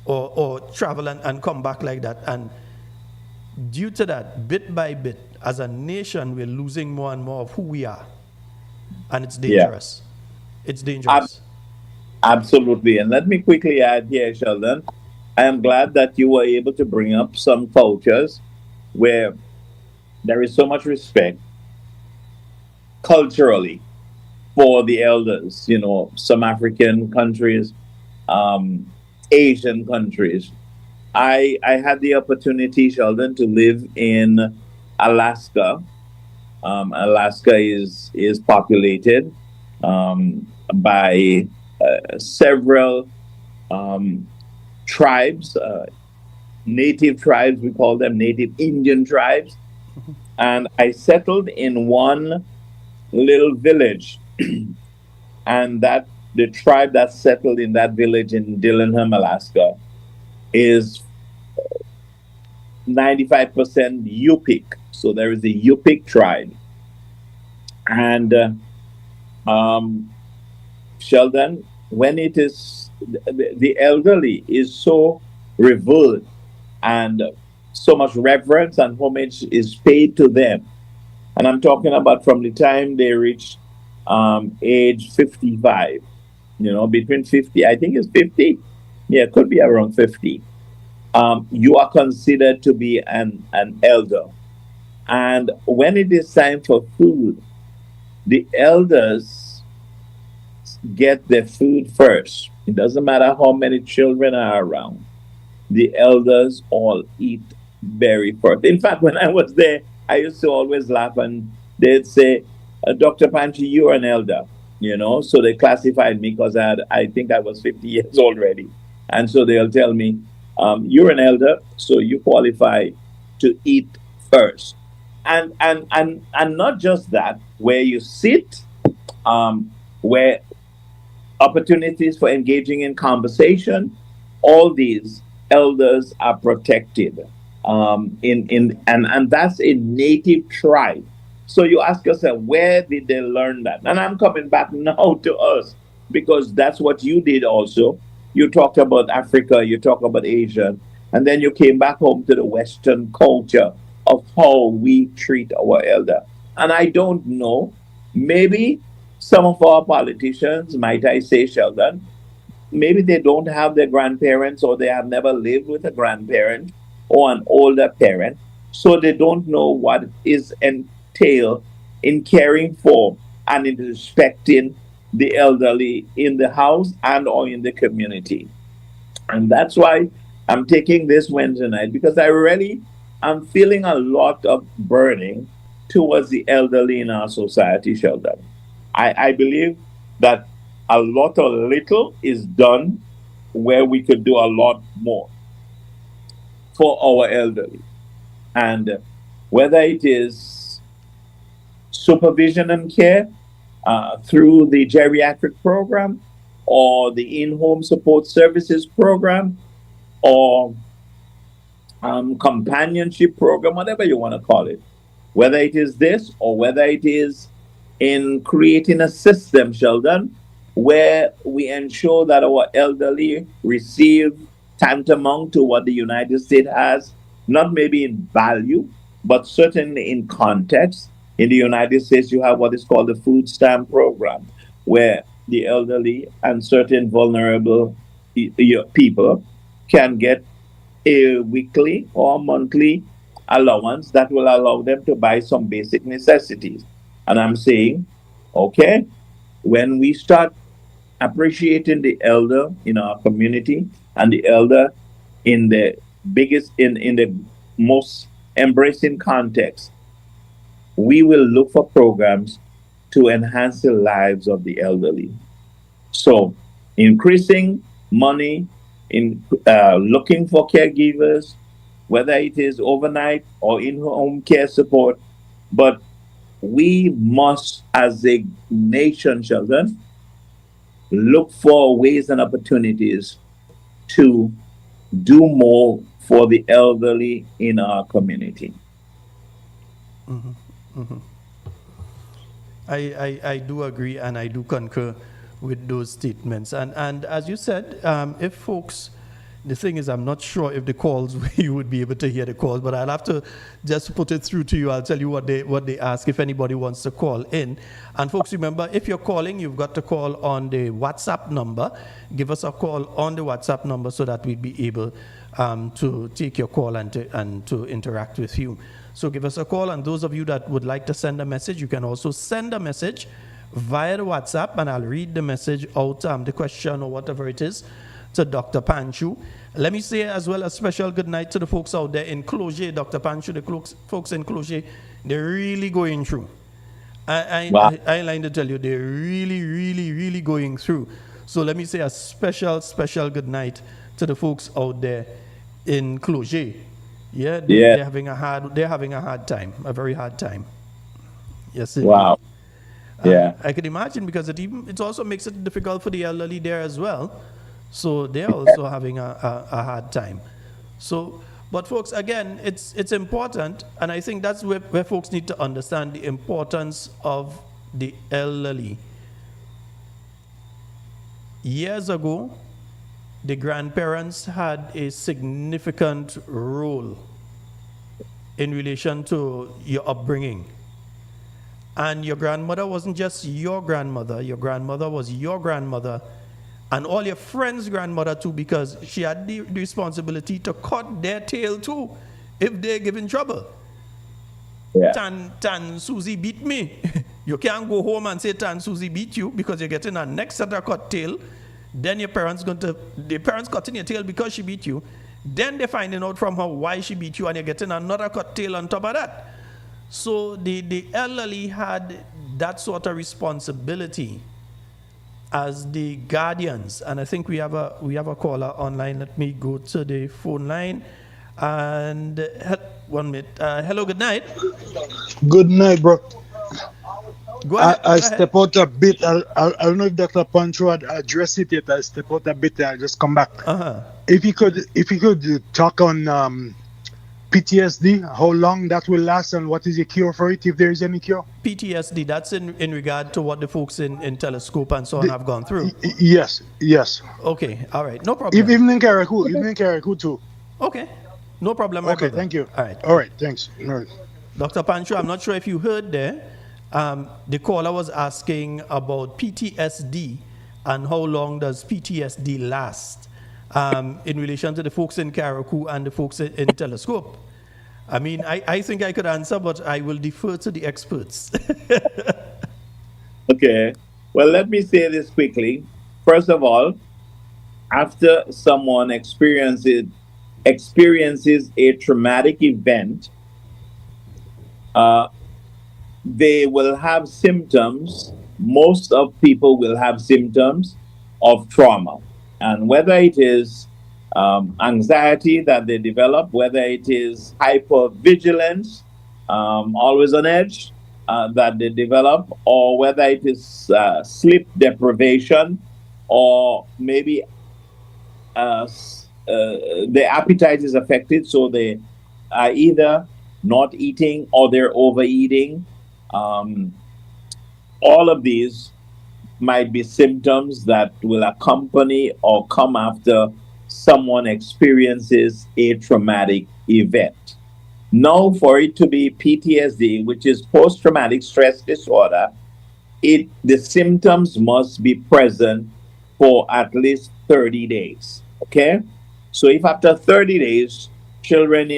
or travel and come back like that. And due to that, bit by bit, as a nation, we're losing more and more of who we are. And it's dangerous. Yeah. It's dangerous. Absolutely. And let me quickly add here, Sheldon, I am glad that you were able to bring up some cultures where there is so much respect culturally for the elders. You know, some African countries, Asian countries. I had the opportunity, Sheldon, to live in Alaska. Alaska is populated by several tribes, native tribes. We call them native Indian tribes. And I settled in one little village, and that the tribe that settled in that village in Dillenham, Alaska, is 95% Yupik. So there is a Yupik tribe. And Sheldon, when it is, the elderly is so revered, and so much reverence and homage is paid to them. And I'm talking about from the time they reach age 55, between 50, I think it's 50. Yeah, it could be around 50. You are considered to be an elder. And when it is time for food, the elders get their food first. It doesn't matter how many children are around. The elders all eat very first. In fact, when I was there, I used to always laugh, and they'd say, Dr. Panchi, you're an elder, So they classified me because I think I was 50 years already. And so they'll tell me, you're an elder, so you qualify to eat first. And not just that, where you sit, where opportunities for engaging in conversation, all these elders are protected. And that's a native tribe. So you ask yourself, where did they learn that? And I'm coming back now to us because that's what you did also. You talked about Africa, you talked about Asia, and then you came back home to the Western culture of how we treat our elder. And I don't know, maybe some of our politicians, might I say, Sheldon, maybe they don't have their grandparents or they have never lived with a grandparent or an older parent, so they don't know what is entailed in caring for and in respecting the elderly in the house and or in the community. And that's why I'm taking this Wednesday night, because I really am feeling a lot of burning towards the elderly in our society, Sheldon. I believe that a lot or little is done where we could do a lot more for our elderly. And whether it is supervision and care through the geriatric program or the in-home support services program or companionship program, whatever you want to call it, whether it is this or whether it is in creating a system, Sheldon, where we ensure that our elderly receive tantamount to what the United States has, not maybe in value, but certainly in context. In the United States, you have what is called the food stamp program, where the elderly and certain vulnerable people can get a weekly or monthly allowance that will allow them to buy some basic necessities. And I'm saying, okay, when we start appreciating the elder in our community and the elder in the in the most embracing context, we will look for programs to enhance the lives of the elderly. So, increasing money in looking for caregivers, whether it is overnight or in-home care support, but we must, as a nation, Sheldon, look for ways and opportunities to do more for the elderly in our community. I do agree and I do concur with those statements. And as you said, if folks, the thing is, I'm not sure if the calls, you would be able to hear the calls, but I'll have to just put it through to you. I'll tell you what they ask if anybody wants to call in. And folks, remember, if you're calling, you've got to call on the WhatsApp number. Give us a call on the WhatsApp number so that we'll be able to take your call and to interact with you. So give us a call, and those of you that would like to send a message, you can also send a message via the WhatsApp, and I'll read the message out, the question or whatever it is, to Dr. Panchu. Let me say as well a special good night to the folks out there in Cloger, Dr. Panchu. The folks in Cloger, they're really going through. Wow. I like to tell you, they're really, really, really going through. So let me say a special good night to the folks out there in Cloger. Yeah, they're having a hard time, a very hard time. Yes, indeed. Wow. Yeah. I can imagine, because it also makes it difficult for the elderly there as well. So they're also having a hard time. So, but folks, again, it's important, and I think that's where folks need to understand the importance of the elderly. Years ago, the grandparents had a significant role in relation to your upbringing. And your grandmother wasn't just your grandmother was your grandmother, and all your friends' grandmother too, because she had the responsibility to cut their tail too if they're giving trouble. Yeah. Tan Susie beat me. You can't go home and say Tan Susie beat you, because you're getting a next set of cut tail. Then the parents cutting your tail because she beat you. Then they're finding out from her why she beat you, and you're getting another cut tail on top of that. So the elderly had that sort of responsibility as the guardians. And I think we have a caller online. Let me go to the phone line. And 1 minute. Hello, good night. Good night, bro. Go ahead. I Go ahead. step out a bit. I don't know if Dr. Pancho had addressed it yet. I step out a bit and I just come back. Uh-huh. If you could talk on PTSD, how long that will last, and what is the cure for it, if there is any cure? PTSD, that's in regard to what the folks in Telescope and so on have gone through. Yes, yes. Okay, all right, no problem. Even in Carriacou too. Okay, no problem, my Okay, brother. thank you. All right, thanks. All right. Dr. Pancho, I'm not sure if you heard there. The caller was asking about PTSD and how long does PTSD last in relation to the folks in Carriacou and the folks in Telescope. I mean, I think I could answer, but I will defer to the experts. Okay. Well, let me say this quickly. First of all, after someone experiences a traumatic event, they will have symptoms. Most of people will have symptoms of trauma, and whether it is anxiety that they develop, whether it is hypervigilance, always on edge, that they develop, or whether it is sleep deprivation, or maybe their appetite is affected, so they are either not eating or they're overeating. All of these might be symptoms that will accompany or come after someone experiences a traumatic event. Now, for it to be PTSD, which is post-traumatic stress disorder, the symptoms must be present for at least 30 days. Okay? So if after 30 days, children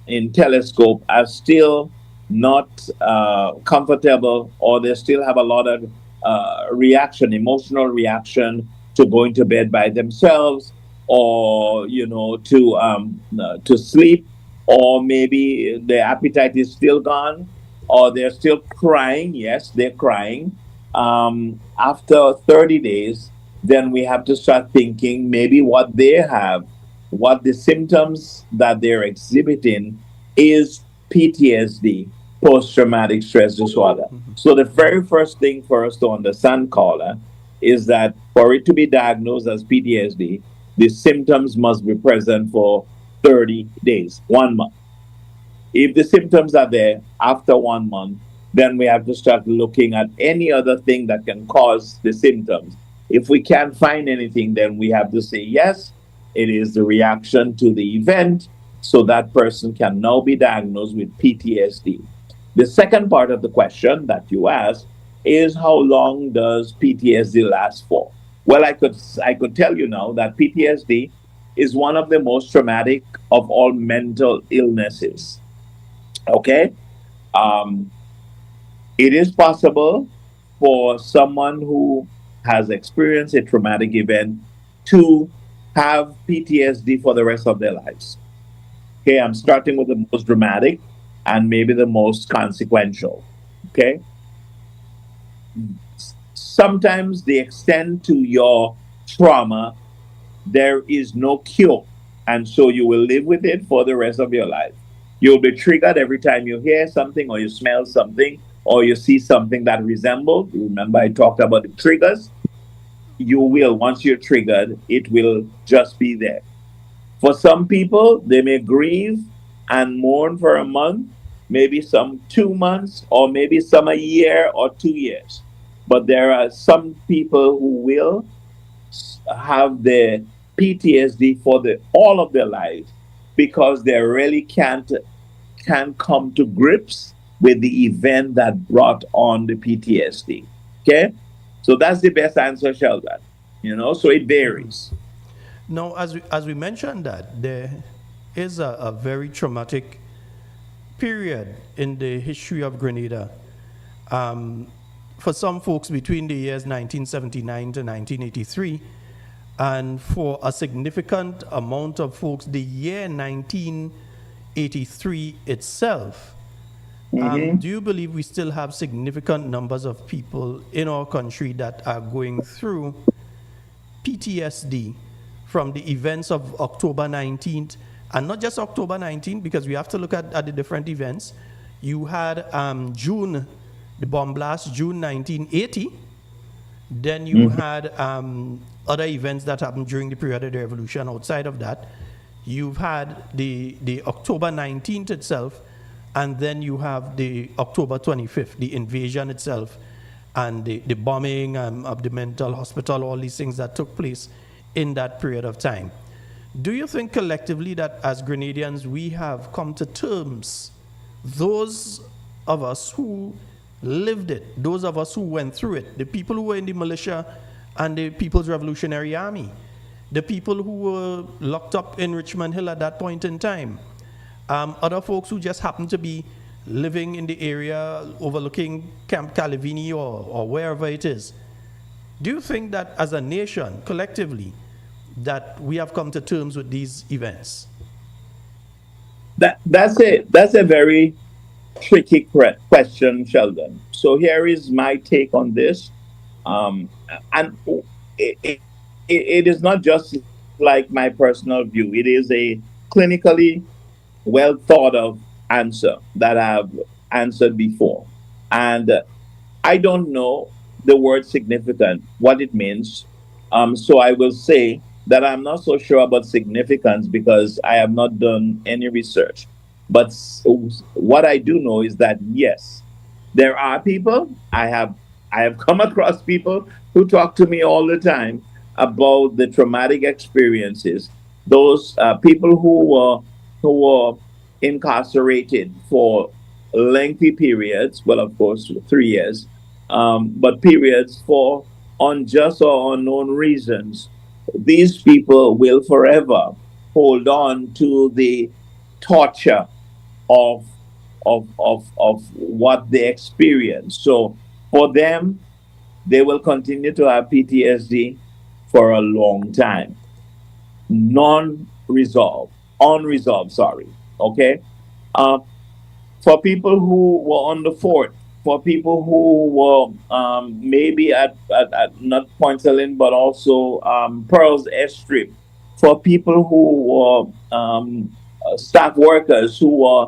in Telescope are still not comfortable, or they still have a lot of emotional reaction to going to bed by themselves, or to sleep, or maybe their appetite is still gone, or they're still crying. Yes, they're crying. After 30 days, then we have to start thinking maybe what the symptoms that they're exhibiting is PTSD, post-traumatic stress disorder. So the very first thing for us to understand, caller, is that for it to be diagnosed as PTSD, the symptoms must be present for 30 days, 1 month. If the symptoms are there after 1 month, then we have to start looking at any other thing that can cause the symptoms. If we can't find anything, then we have to say, yes, it is the reaction to the event, so that person can now be diagnosed with PTSD. The second part of the question that you asked is, how long does PTSD last for? Well, I could tell you now that PTSD is one of the most traumatic of all mental illnesses. Okay? It is possible for someone who has experienced a traumatic event to have PTSD for the rest of their lives. Okay, I'm starting with the most dramatic and maybe the most consequential. Okay? Sometimes the extent to your trauma, there is no cure. And so you will live with it for the rest of your life. You'll be triggered every time you hear something, or you smell something, or you see something that resembles. Remember, I talked about the triggers. You will, once you're triggered, it will just be there. For some people, they may grieve and mourn for a month, maybe some 2 months, or maybe some a year or 2 years. But there are some people who will have the PTSD for all of their life, because they really can't come to grips with the event that brought on the PTSD. Okay? So that's the best answer, Sheldon. So it varies. Now, as we mentioned, that there is a very traumatic period in the history of Grenada. For some folks, between the years 1979 to 1983, and for a significant amount of folks, the year 1983 itself. Do you believe we still have significant numbers of people in our country that are going through PTSD from the events of October 19th, and not just October 19th, because we have to look at the different events. You had June the bomb blast, June 1980. Then you had other events that happened during the period of the revolution. Outside of that, you've had the October 19th itself, and then you have the October 25th, the invasion itself, and the bombing of the mental hospital, all these things that took place in that period of time. Do you think collectively that as Grenadians we have come to terms, those of us who lived it, those of us who went through it, the people who were in the militia and the People's Revolutionary Army, the people who were locked up in Richmond Hill at that point in time, other folks who just happened to be living in the area overlooking Camp Calavini or wherever it is. Do you think that as a nation, collectively, that we have come to terms with these events? That's a very tricky question, Sheldon. So here is my take on this. And it is not just like my personal view. It is a clinically well thought of answer that I've answered before. And I don't know the word significant, what it means. So I will say that I'm not so sure about significance because I have not done any research. But what I do know is that yes, there are people. I have come across people who talk to me all the time about the traumatic experiences. Those people who were incarcerated for lengthy periods. Well, of course, 3 years, but periods for unjust or unknown reasons. These people will forever hold on to the torture of what they experience. So for them, they will continue to have PTSD for a long time. Unresolved, sorry. Okay? For people who were on the fort, for people who were maybe at not Point Selin, but also Pearl's Airstrip, for people who were staff workers who were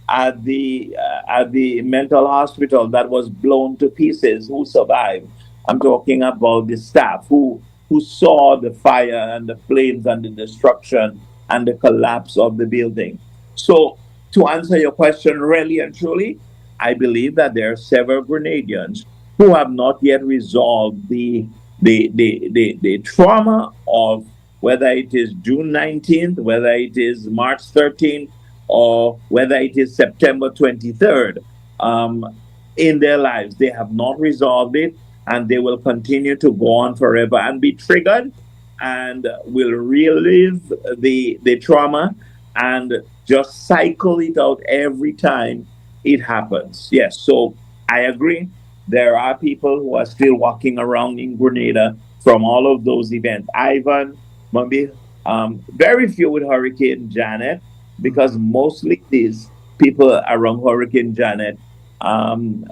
at the mental hospital that was blown to pieces, who survived. I'm talking about the staff who saw the fire and the flames and the destruction and the collapse of the building. So to answer your question really and truly, I believe that there are several Grenadians who have not yet resolved the trauma of whether it is June 19th, whether it is March 13th, or whether it is September 23rd in their lives. They have not resolved it, and they will continue to go on forever and be triggered and will relive the trauma and just cycle it out every time it happens. Yes, so I agree. There are people who are still walking around in Grenada from all of those events. Ivan, maybe very few with Hurricane Janet, because mostly these people around Hurricane Janet,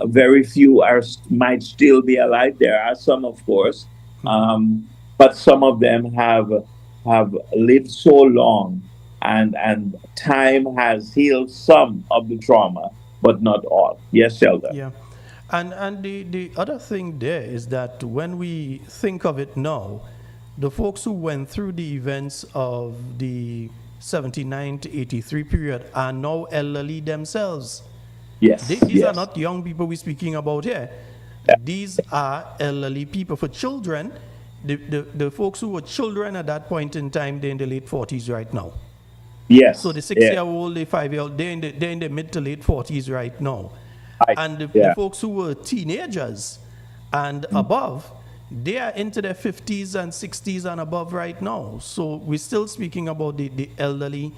very few might still be alive. There are some, of course, but some of them have lived so long, and time has healed some of the trauma, but not all. Yes, Sheldon. Yeah. And the other thing there is that when we think of it now, the folks who went through the events of the 79 to 83 period are now elderly themselves. Yes. These are not young people we're speaking about here. Yeah. These are elderly people. For children, the folks who were children at that point in time, they're in the late 40s right now. Yes. So the 6-year-old, the 5-year-old, they're in the mid to late 40s right now. And the folks who were teenagers and above, they are into their 50s and 60s and above right now. So we're still speaking about the elderly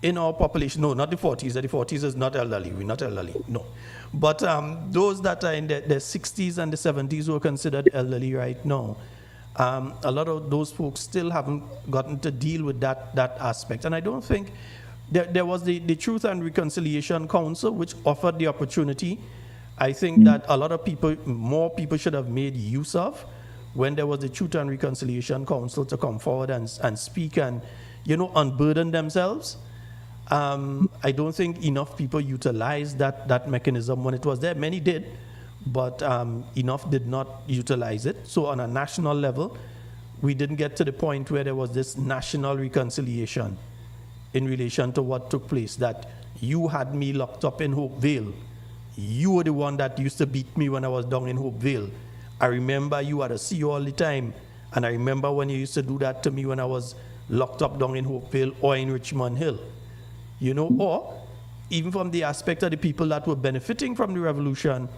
in our population. No, not the 40s. The 40s is not elderly. We're not elderly. No. But those that are in their 60s and the 70s who are considered elderly right now, a lot of those folks still haven't gotten to deal with that aspect. And I don't think there was the Truth and Reconciliation Council, which offered the opportunity. I think that a lot of more people should have made use of when there was the Truth and Reconciliation Council to come forward and speak and, unburden themselves. I don't think enough people utilized that mechanism when it was there. Many did, but enough did not utilize it. So on a national level, we didn't get to the point where there was this national reconciliation in relation to what took place, that you had me locked up in Hopevale. You were the one that used to beat me when I was down in Hopevale. I remember you had to see you all the time. And I remember when you used to do that to me when I was locked up down in Hopevale or in Richmond Hill. You know, or even from the aspect of the people that were benefiting from the revolution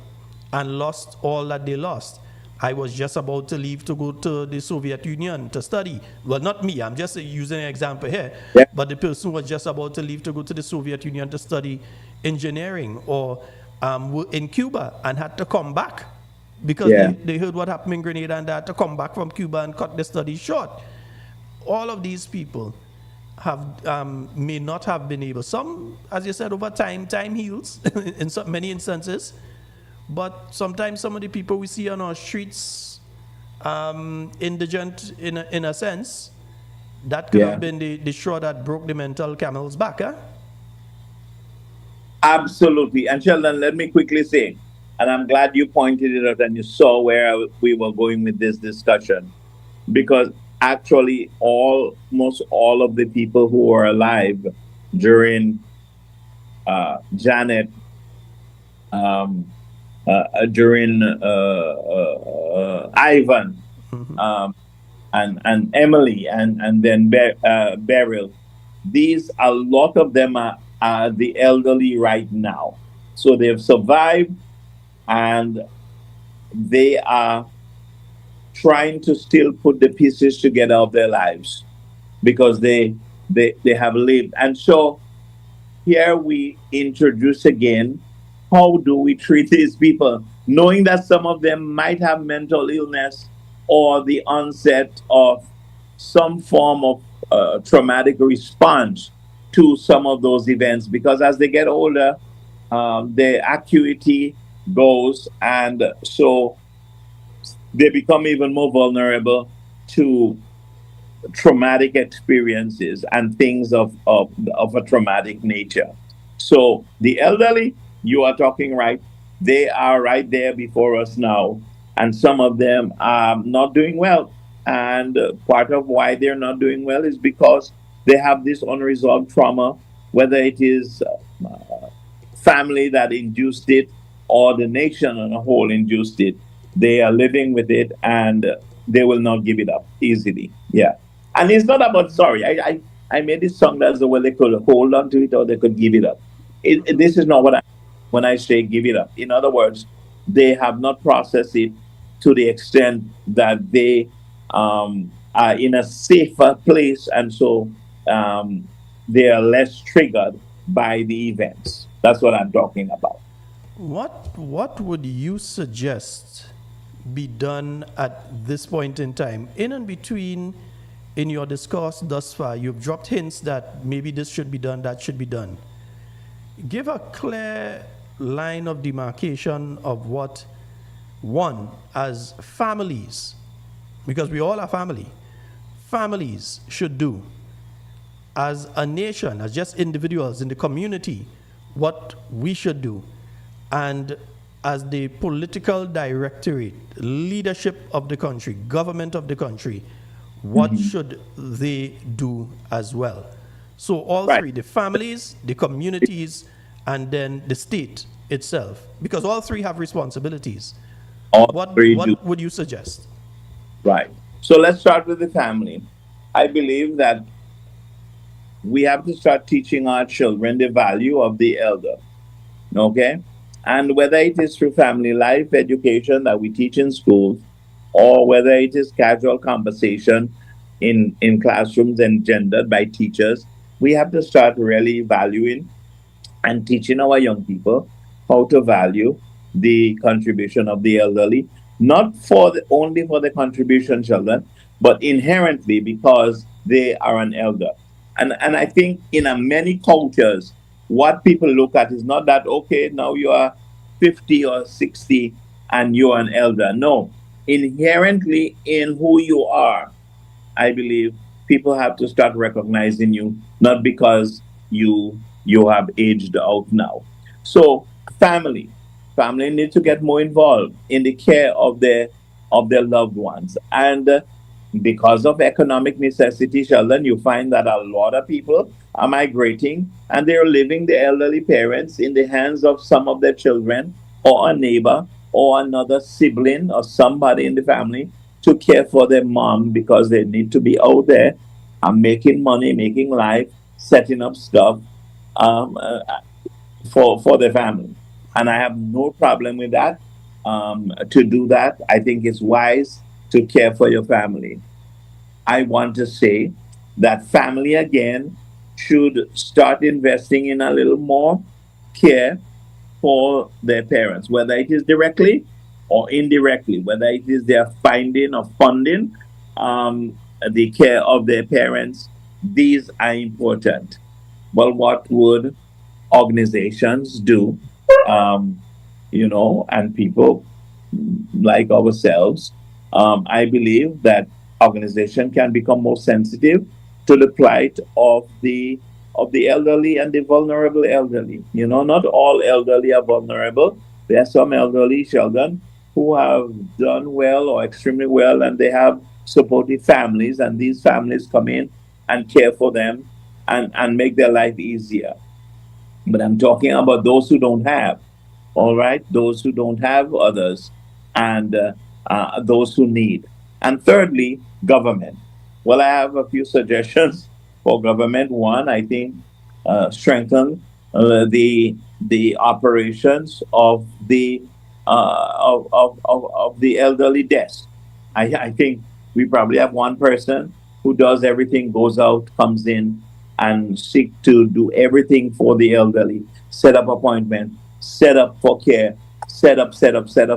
and lost all that they lost. I was just about to leave to go to the Soviet Union to study. Well, not me, I'm just using an example here. Yeah. But the person was just about to leave to go to the Soviet Union to study engineering or in Cuba and had to come back because Yeah. they heard what happened in Grenada and they had to come back from Cuba and cut their studies short. All of these people have may not have been able. Some, as you said, over time heals in many instances. But sometimes some of the people we see on our streets, indigent in a sense, that could have been the straw that broke the mental camel's back, huh? Absolutely. And Sheldon, let me quickly say, and I'm glad you pointed it out and you saw where we were going with this discussion, because actually almost all of the people who were alive during Janet, during Ivan, and Emily, and then Beryl. These, a lot of them are the elderly right now. So they've survived and they are trying to still put the pieces together of their lives because they have lived. And so here we introduce again, how do we treat these people, knowing that some of them might have mental illness or the onset of some form of traumatic response to some of those events, because as they get older, their acuity goes, and so they become even more vulnerable to traumatic experiences and things of a traumatic nature. So the elderly, you are talking right, they are right there before us now, and some of them are not doing well. And part of why they're not doing well is because they have this unresolved trauma, whether it is family that induced it or the nation on a whole induced it. They are living with it and they will not give it up easily. Yeah. And it's not about sorry. I made this song that's the way they could hold on to it or they could give it up. This is not what I when I say give it up. In other words, they have not processed it to the extent that they are in a safer place, and so they are less triggered by the events. That's what I'm talking about. What would you suggest be done at this point in time? In and between, in your discourse thus far, you've dropped hints that maybe this should be done, that should be done. Give a clear line of demarcation of what one, as families, because we all are family, families should do, as a nation, as just individuals in the community, what we should do, and as the political directorate, leadership of the country, government of the country, what should they do as well? So all three, the families, the communities, and then the state itself, because all three have responsibilities. What would you suggest? Right. So let's start with the family. I believe that we have to start teaching our children the value of the elder. Okay? And whether it is through family life education that we teach in schools, or whether it is casual conversation in classrooms engendered by teachers, we have to start really valuing and teaching our young people how to value the contribution of the elderly, not only for the contribution, children, but inherently because they are an elder. And I think in many cultures, what people look at is not that, okay, now you are 50 or 60 and you're an elder. No, inherently in who you are, I believe people have to start recognizing you, not because you have aged out now. So family, Family need to get more involved in the care of their loved ones. And because of economic necessity, Sheldon, you find that a lot of people are migrating and they're leaving the elderly parents in the hands of some of their children or a neighbor or another sibling or somebody in the family to care for their mom because they need to be out there making money, making life, setting up stuff um, uh, for their family. And I have no problem with that. To do that, I think it's wise to care for your family. I want to say that family again should start investing in a little more care for their parents, whether it is directly or indirectly, whether it is their finding or funding the care of their parents. These are important. Well, what would organizations do? Um, and people like ourselves, I believe that organization can become more sensitive to the plight of the elderly and the vulnerable elderly. Not all elderly are vulnerable. There are some elderly children who have done well or extremely well, and they have supportive families, and these families come in and care for them and make their life easier. But I'm talking about those who don't have, all right? Those who don't have others, and those who need. And thirdly, government. Well, I have a few suggestions for government. One, I think strengthen the operations of the elderly desk. I think we probably have one person who does everything, goes out, comes in, and seek to do everything for the elderly, set up appointment, set up for care, set up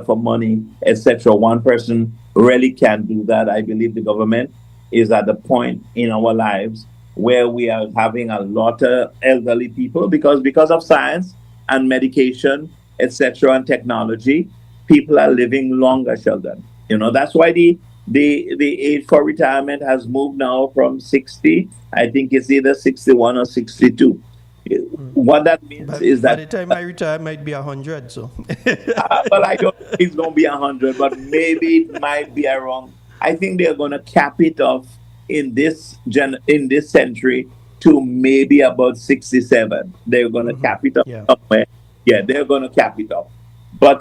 for money, etc. One person really can do that. I believe the government is at the point in our lives where we are having a lot of elderly people because of science and medication, etc., and technology, people are living longer, Sheldon. That's why the age for retirement has moved now from 60. I think it's either 61 or 62. What that means is By that the time I retire, I might be 100. So, well, I don't think it's going to be 100, but maybe it might be around. I think they're going to cap it off in this century to maybe about 67. They're going to cap it off yeah. somewhere. Yeah, they're going to cap it off. But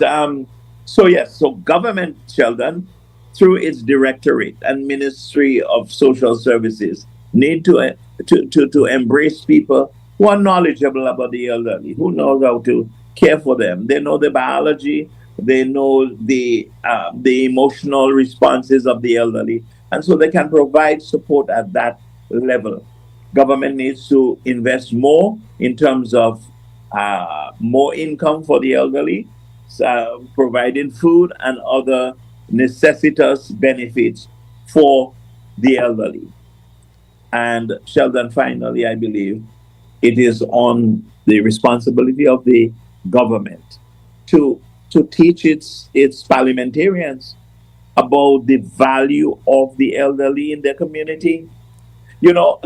so yes, so government, Sheldon, through its directorate and Ministry of Social Services, need to embrace people who are knowledgeable about the elderly, who knows how to care for them. They know the biology, they know the emotional responses of the elderly, and so they can provide support at that level. Government needs to invest more in terms of more income for the elderly, providing food and other necessitous benefits for the elderly. And Sheldon, finally, I believe it is on the responsibility of the government to teach its parliamentarians about the value of the elderly in their community. You know,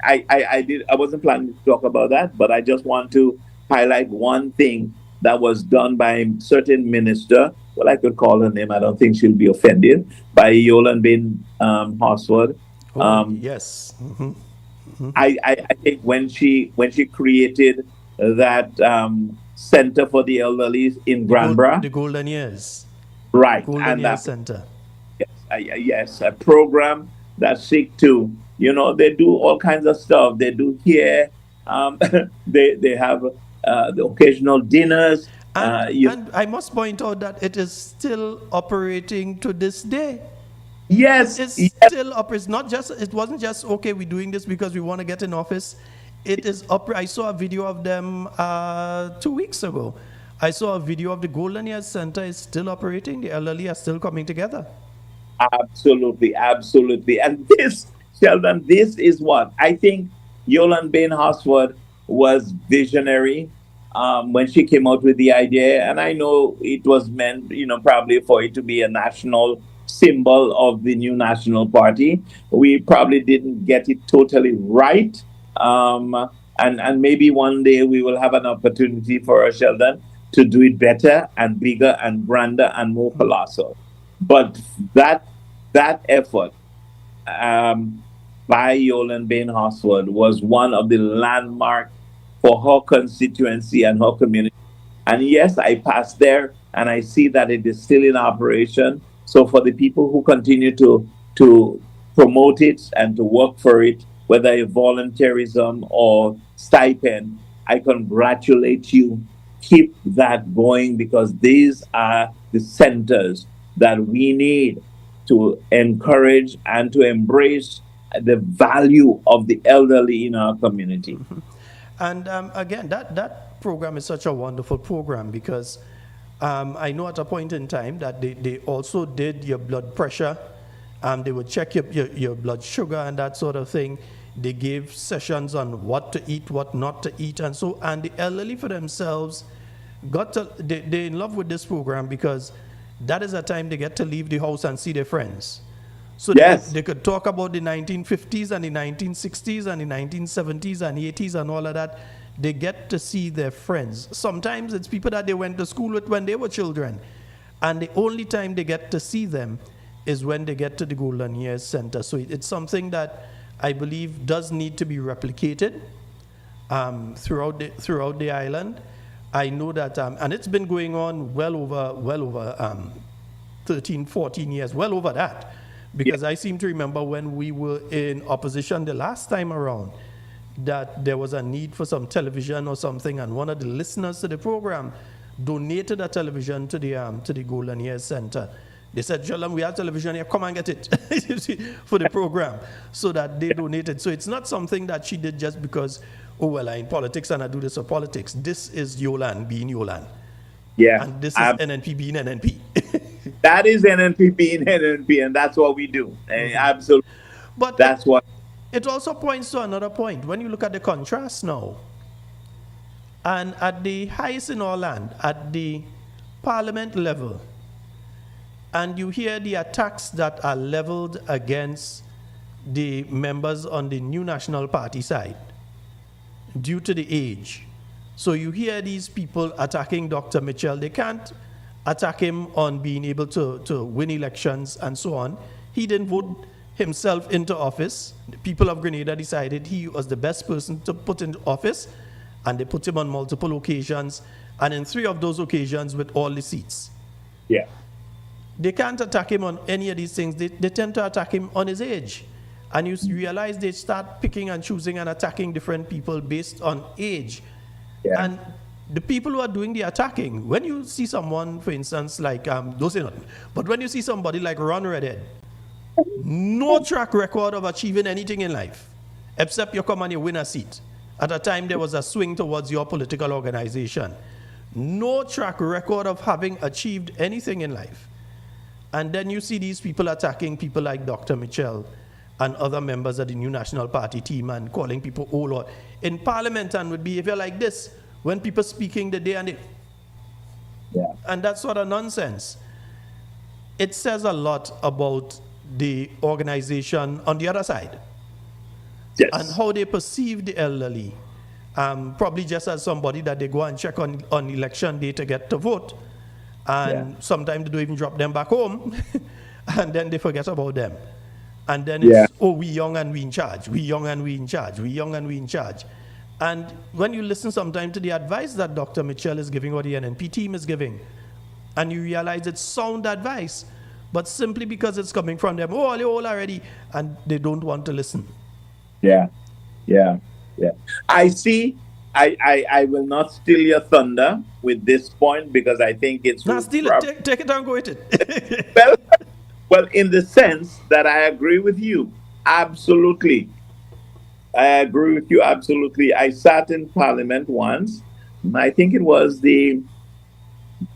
I wasn't planning to talk about that, but I just want to highlight one thing that was done by a certain minister. Well, I could call her name. I don't think she'll be offended. By Yolan bin Hosford. Oh, yes. I think when she created that center for the elderly in Granbra, The Golden Years. right, Golden and Years Center. yes, yes, a program that seek to, they do all kinds of stuff. They do here, they have the occasional dinners. And I must point out that it is still operating to this day. Yes, It's yes, still up. It's not just. It wasn't just okay. We're doing this because we want to get in office. It is up. I saw a video of them 2 weeks ago. I saw a video of the Golden Years Center is still operating. The elderly are still coming together. absolutely, absolutely. And this, Sheldon, this is what I think Yolan Bain Hosford was visionary when she came out with the idea. And I know it was meant, probably for it to be a national symbol of the new national party. We probably didn't get it totally right. And maybe one day we will have an opportunity for us, Sheldon, to do it better and bigger and grander and more colossal. But that effort by Yolan Bain Hosford was one of the landmark for her constituency and her community. And yes, I passed there and I see that it is still in operation. So for the people who continue to promote it and to work for it, whether a volunteerism or stipend, I congratulate you. Keep that going because these are the centers that we need to encourage and to embrace the value of the elderly in our community. And again, that program is such a wonderful program because I know at a point in time that they also did your blood pressure. They would check your blood sugar and that sort of thing. They gave sessions on what to eat, what not to eat, and the elderly for themselves they're in love with this program because that is a time they get to leave the house and see their friends. So Yes. they could talk about the 1950s and the 1960s and the 1970s and 80s and all of that. They get to see their friends. Sometimes it's people that they went to school with when they were children. And the only time they get to see them is when they get to the Golden Years Center. So it's something that I believe does need to be replicated throughout the island. I know that, and it's been going on well over 13, 14 years, well over that. Because I seem to remember when we were in opposition the last time around, that there was a need for some television or something, and one of the listeners to the program donated a television to the Golden Years Center. They said, "Sheldon, we have television here, come and get it," for the program, so that they donated. So it's not something that she did just because, oh, well, I'm in politics and I do this for politics. This is Yolan being Yolan. Yeah. And this is NNP being NNP. That is NNP being NNP, and that's what we do. Absolutely. But that's what. It also points to another point. When you look at the contrast now, and at the highest in our land, at the parliament level, and you hear the attacks that are leveled against the members on the New National Party side due to the age. So you hear these people attacking Dr. Mitchell. They can't attack him on being able to win elections and so on. He didn't vote himself into office. The people of Grenada decided he was the best person to put into office, and they put him on multiple occasions, and in 3 of those occasions with all the seats. Yeah. They can't attack him on any of these things. They tend to attack him on his age. And you realize they start picking and choosing and attacking different people based on age. Yeah. And the people who are doing the attacking, when you see someone, for instance, like, don't say nothing, but when you see somebody like Ron Redhead, no track record of achieving anything in life, except you come and you win a seat. At a time, there was a swing towards your political organization. No track record of having achieved anything in life. And then you see these people attacking people like Dr. Mitchell and other members of the New National Party team and calling people, oh Lord. In Parliament and with behavior like this, when people speaking the day and day. Yeah. And that sort of nonsense. It says a lot about the organization on the other side. Yes. And how they perceive the elderly. Probably just as somebody that they go and check on election day to get to vote. And sometimes they don't even drop them back home. And then they forget about them. And then it's, oh, we young and we in charge. We young and we in charge. We young and we in charge. And when you listen sometimes to the advice that Dr. Mitchell is giving or the NNP team is giving, and you realize it's sound advice, but simply because it's coming from them, oh, they're old already, and they don't want to listen. Yeah. I see. I will not steal your thunder with this point because I think it's... No, steal it. Take it and go with it. Well, in the sense that I agree with you. Absolutely. I agree with you. Absolutely. I sat in Parliament once. I think it was the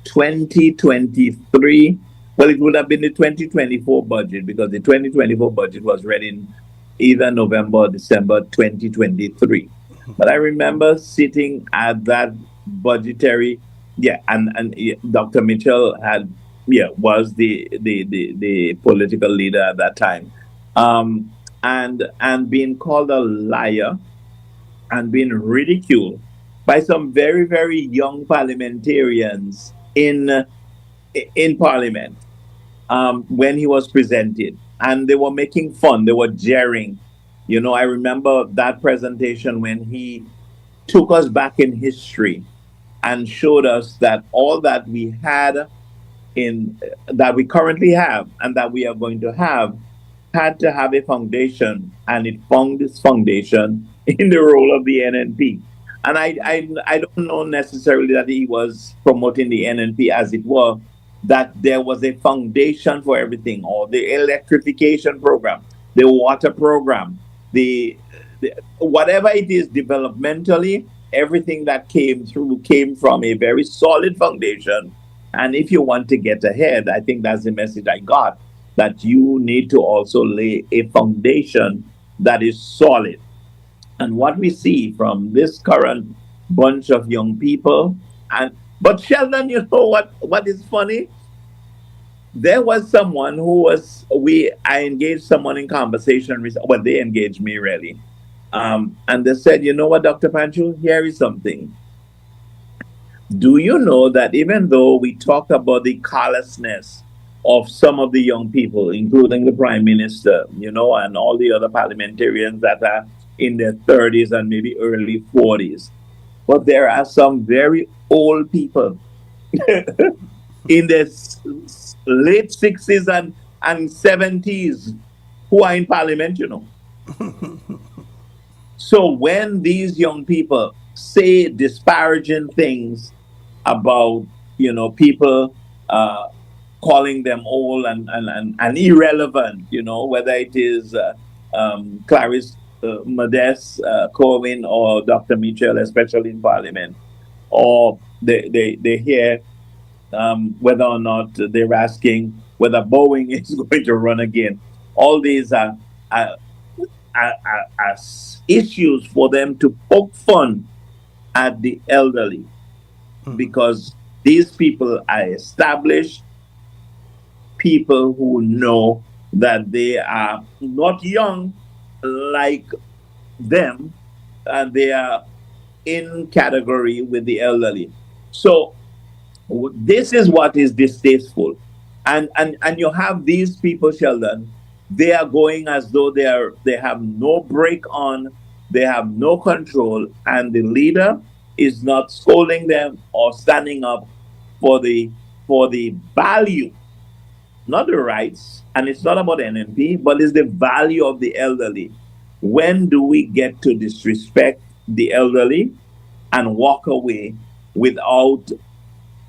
2023. Well, it would have been the 2024 budget because the 2024 budget was read in either November or December 2023. But I remember sitting at that budgetary, and Dr. Mitchell was the political leader at that time, and being called a liar and being ridiculed by some very, very young parliamentarians in Parliament when he was presented, and they were making fun, they were jeering. I remember that presentation when he took us back in history and showed us that all that we had in that we currently have and that we are going to have had to have a foundation, and it found this foundation in the role of the NNP. And I don't know necessarily that he was promoting the NNP as it were, that there was a foundation for everything, or the electrification program, the water program, the whatever it is developmentally, everything that came through came from a very solid foundation. And if you want to get ahead, I think that's the message I got, that you need to also lay a foundation that is solid. And what we see from this current bunch of young people, but Sheldon, what is funny? There was someone who was I engaged someone in conversation. Well, they engaged me really, and they said, you know what, Dr. Pancho, here is something. Do you know that even though we talk about the callousness of some of the young people, including the Prime Minister, and all the other parliamentarians that are in their 30s and maybe early 40s, but there are some very old people in their late 60s and 70s who are in Parliament, So when these young people say disparaging things about, people calling them old and irrelevant, whether it is Clarice Modeste Corwin or Dr. Mitchell, especially in Parliament, or they hear whether or not they're asking whether Boeing is going to run again. All these are issues for them to poke fun at the elderly, because these people are established people who know that they are not young like them, and they are in category with the elderly. So this is what is distasteful. And you have these people, Sheldon, they are going as though they have no brake on, they have no control, and the leader is not scolding them or standing up for the value, not the rights, and it's not about NNP, but it's the value of the elderly. When do we get to disrespect the elderly and walk away without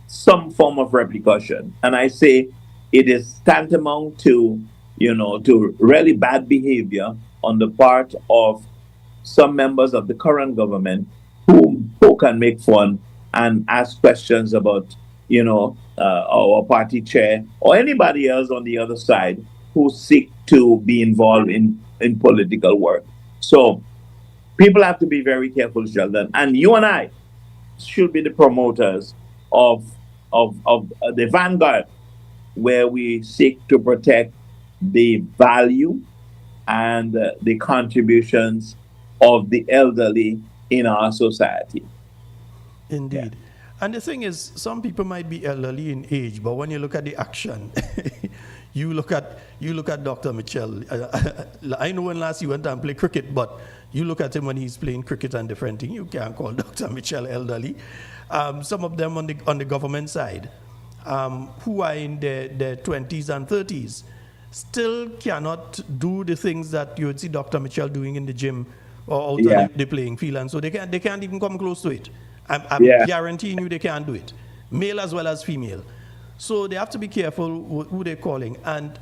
some form of repercussion? And I say it is tantamount to, to really bad behavior on the part of some members of the current government who can make fun and ask questions about, our party chair or anybody else on the other side who seek to be involved in political work. So people have to be very careful, Sheldon. And you and I should be the promoters of the vanguard, where we seek to protect the value and the contributions of the elderly in our society. Indeed. Yeah. And the thing is, some people might be elderly in age, but when you look at the action, you look at Dr. Mitchell. I know when last he went and played cricket, but you look at him when he's playing cricket and different things. You can't call Dr. Mitchell elderly. Some of them on the government side, who are in their 20s and 30s, still cannot do the things that you would see Dr. Mitchell doing in the gym or out on the playing field, and so they can't even come close to it. I'm guaranteeing you they can't do it, male as well as female. So they have to be careful who they're calling, and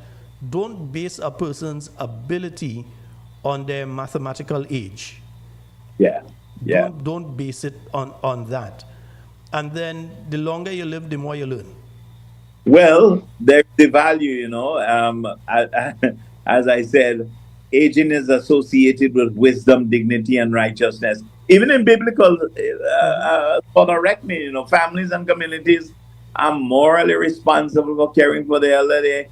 don't base a person's ability on their mathematical age. Don't base it on that. And then the longer you live, the more you learn. Well, there's the value, as I said, aging is associated with wisdom, dignity, and righteousness. Even in biblical, correct me, families and communities are morally responsible for caring for the elderly.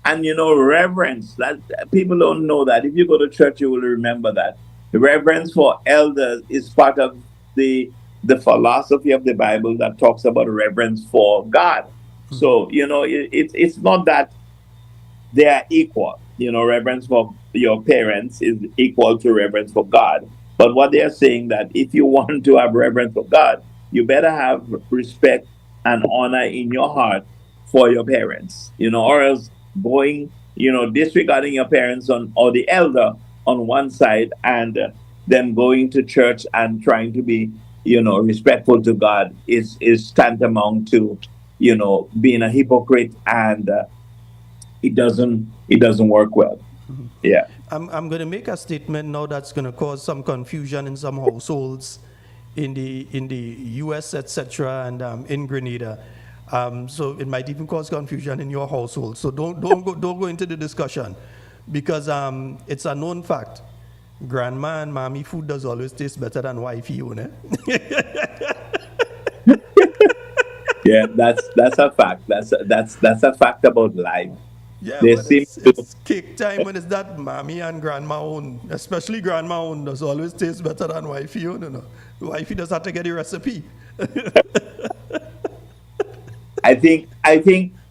And, reverence, that people don't know that. If you go to church, you will remember that. The reverence for elders is part of the the philosophy of the Bible that talks about reverence for God. So, it's not that they are equal. Reverence for your parents is equal to reverence for God. But what they are saying that if you want to have reverence for God, you better have respect and honor in your heart for your parents, or else going, disregarding your parents or the elder on one side, and then going to church and trying to be, respectful to God is tantamount to, being a hypocrite, and it doesn't work well. Yeah. I'm going to make a statement now that's going to cause some confusion in some households in the U.S., etc., and in Grenada. So it might even cause confusion in your household. So don't go into the discussion, because it's a known fact. Grandma and mommy food does always taste better than wifey, Yeah, that's a fact. That's a fact about life. Yeah, They but seem to. it's cake time when it's that mommy and grandma own, especially grandma own, does always taste better than wifey own. Wifey does have to get the recipe. I think,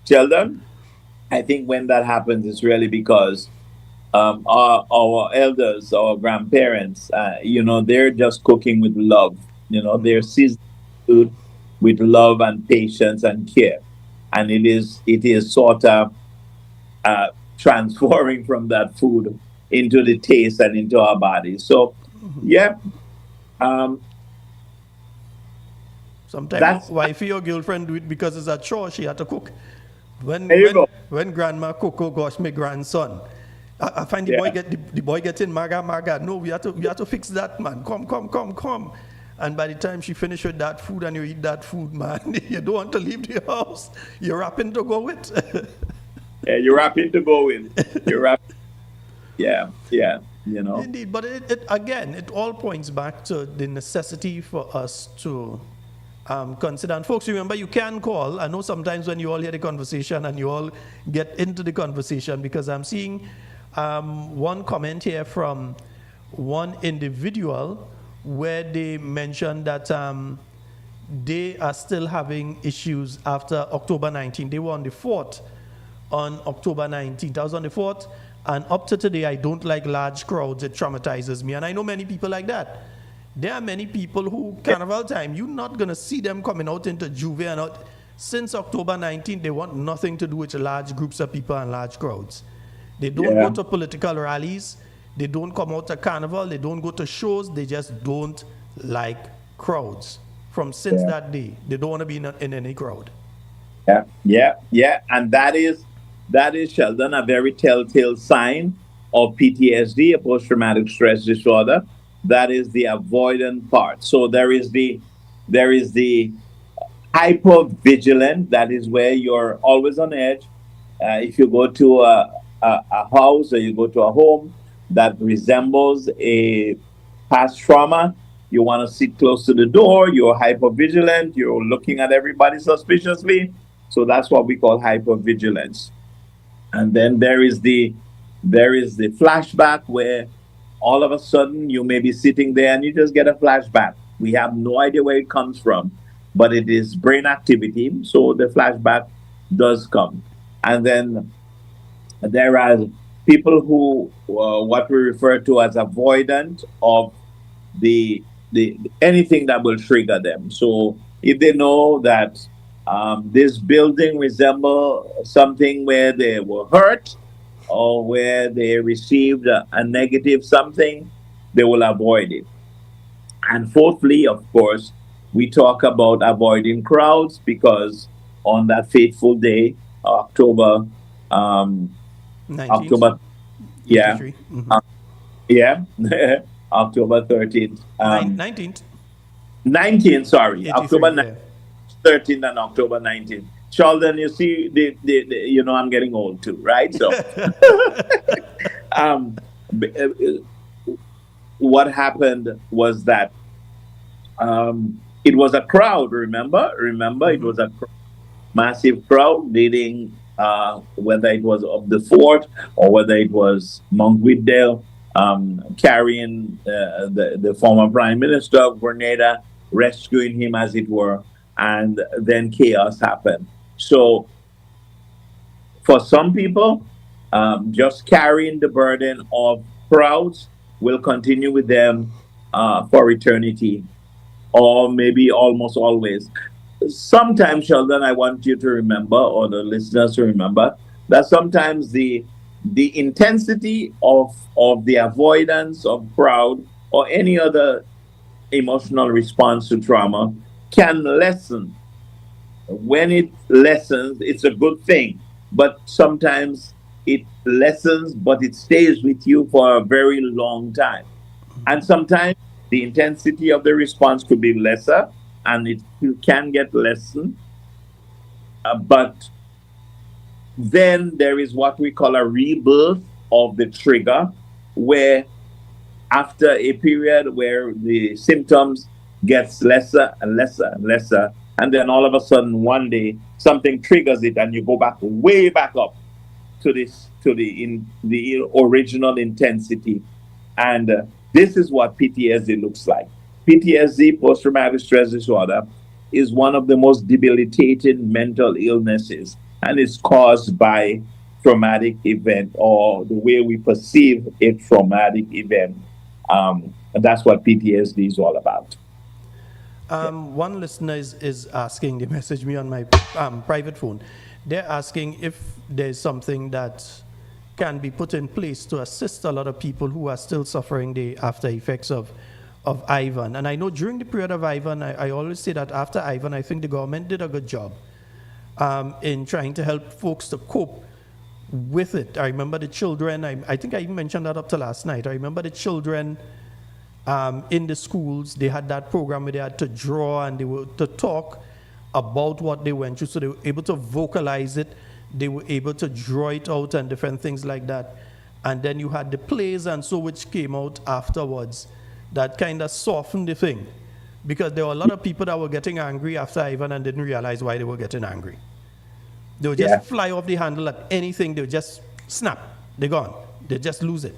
Sheldon, I think when that happens, it's really because our elders, our grandparents, they're just cooking with love. They're seasoning food with love and patience and care, and it is sort of transforming from that food into the taste and into our bodies. So, yeah, um, Sometimes that's wifey or girlfriend do it because it's a chore she had to cook. When there you when go. when grandma cook, oh gosh, my grandson. I find Yeah, the boy getting maga. No, we have to fix that, man. Come. And by the time she finish with that food and you eat that food, man, you don't want to leave the house. You're rapping to go with. yeah, you're happy to go in. You're happy. Yeah. Indeed, but it all points back to the necessity for us to consider. And folks, remember, you can call. I know sometimes when you all hear the conversation and you all get into the conversation, because I'm seeing one comment here from one individual where they mentioned that they are still having issues after October 19th. They were on the 4th on October 19th. I was on the 4th, and up to today, I don't like large crowds. It traumatizes me. And I know many people like that. There are many people who, carnival time, you're not going to see them coming out into Juve and out. Since October 19th, they want nothing to do with large groups of people and large crowds. They don't go Yeah. to political rallies. They don't come out to carnival. They don't go to shows. They just don't like crowds. Since Yeah. that day, they don't want to be in any crowd. Yeah. And that is, Sheldon, a very telltale sign of PTSD, a post-traumatic stress disorder. That is the avoidant part. So there is the hyper vigilant. That is where you're always on edge. If you go to a house, or you go to a home that resembles a past trauma, you want to sit close to the door. You're hyper vigilant. You're looking at everybody suspiciously. So that's what we call hyper vigilance. And then there is the flashback, where all of a sudden you may be sitting there and you just get a flashback. We have no idea where it comes from, but it is brain activity. So the flashback does come. And then there are people who, what we refer to as avoidant of the anything that will trigger them. So if they know that this building resemble something where they were hurt, or where they received a negative something, they will avoid it. And fourthly, of course, we talk about avoiding crowds, because on that fateful day, October, um, 19th, October, yeah, 83. uh, yeah, October 13th, 19th, 19th, sorry, 83, October yeah. 13th and October 19th. Sheldon, you see, I'm getting old too, right? So, um, what happened was that it was a crowd. Remember, it was a massive crowd leading, whether it was up the fort or whether it was Mount Whitdale, carrying the former Prime Minister of Grenada, rescuing him, as it were, and then chaos happened. So for some people, just carrying the burden of crowds will continue with them for eternity, or maybe almost always. Sometimes, Sheldon, I want you to remember, or the listeners to remember, that sometimes the intensity of the avoidance of crowd or any other emotional response to trauma can lessen. When it lessens, it's a good thing. But sometimes it lessens, but it stays with you for a very long time. And sometimes the intensity of the response could be lesser and it can get lessened. But then there is what we call a rebirth of the trigger, where after a period where the symptoms gets lesser and lesser and lesser, and then all of a sudden one day something triggers it and you go back way back up to the original intensity. And this is what PTSD looks like. PTSD, post-traumatic stress disorder, is one of the most debilitating mental illnesses, and it's caused by traumatic event, or the way we perceive a traumatic event. And that's what PTSD is all about. One listener is asking, they messaged me on my private phone. They're asking if there's something that can be put in place to assist a lot of people who are still suffering the after effects of Ivan. And I know during the period of Ivan, I always say that after Ivan, I think the government did a good job in trying to help folks to cope with it. I remember the children, I think I even mentioned that up to last night. I remember the children in the schools, they had that program where they had to draw and they were to talk about what they went through, so they were able to vocalize it, they were able to draw it out and different things like that. And then you had the plays and so, which came out afterwards, that kind of softened the thing, because there were a lot of people that were getting angry after Ivan and didn't realize why they were getting angry. They would just fly off the handle at anything, they would just snap, they're gone, they just lose it,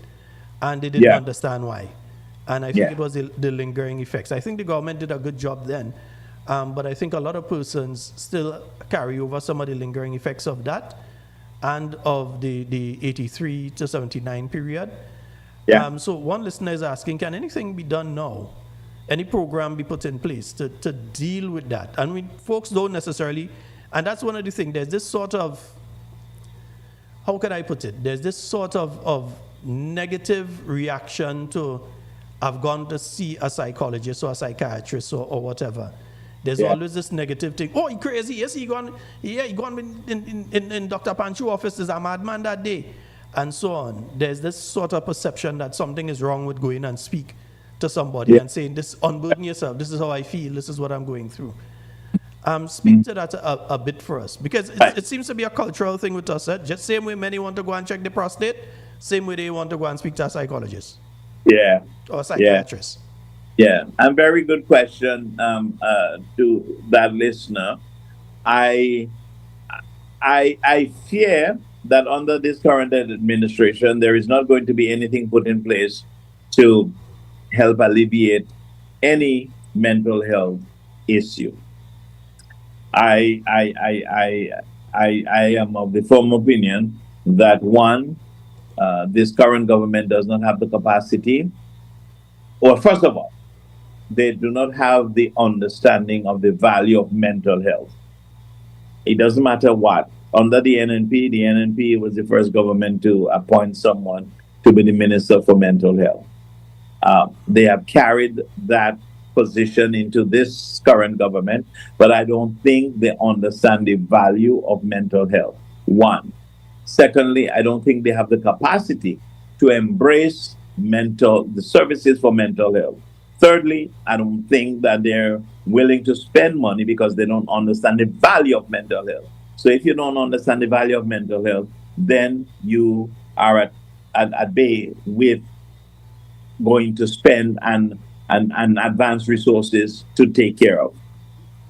and they didn't understand why. And I think it was the lingering effects. I think the government did a good job then, but I think a lot of persons still carry over some of the lingering effects of that and of the 83 to 79 period. So one listener is asking, can anything be done now? Any program be put in place to deal with that? And folks don't necessarily, and that's one of the things, there's this sort of, how can I put it? There's this sort of negative reaction to, I've gone to see a psychologist or a psychiatrist or whatever. There's always this negative thing. Oh, he crazy. Yes, he gone in Dr. Panchu's office. There's a madman that day. And so on. There's this sort of perception that something is wrong with going and speak to somebody and saying, this, unburden yourself. This is how I feel. This is what I'm going through. Speak to that a bit for us, because it seems to be a cultural thing with us. Just same way many want to go and check the prostate, same way they want to go and speak to a psychologist. Or a psychiatrist. A very good question to that listener. I fear that under this current administration, there is not going to be anything put in place to help alleviate any mental health issue. I am of the firm opinion that one, this current government does not have the capacity, or first of all, they do not have the understanding of the value of mental health. It doesn't matter what. Under the NNP was the first government to appoint someone to be the Minister for Mental Health. They have carried that position into this current government, but I don't think they understand the value of mental health, one. Secondly, I don't think they have the capacity to embrace the services for mental health. Thirdly, I don't think that they're willing to spend money because they don't understand the value of mental health. So if you don't understand the value of mental health, then you are at bay with going to spend and advance resources to take care of.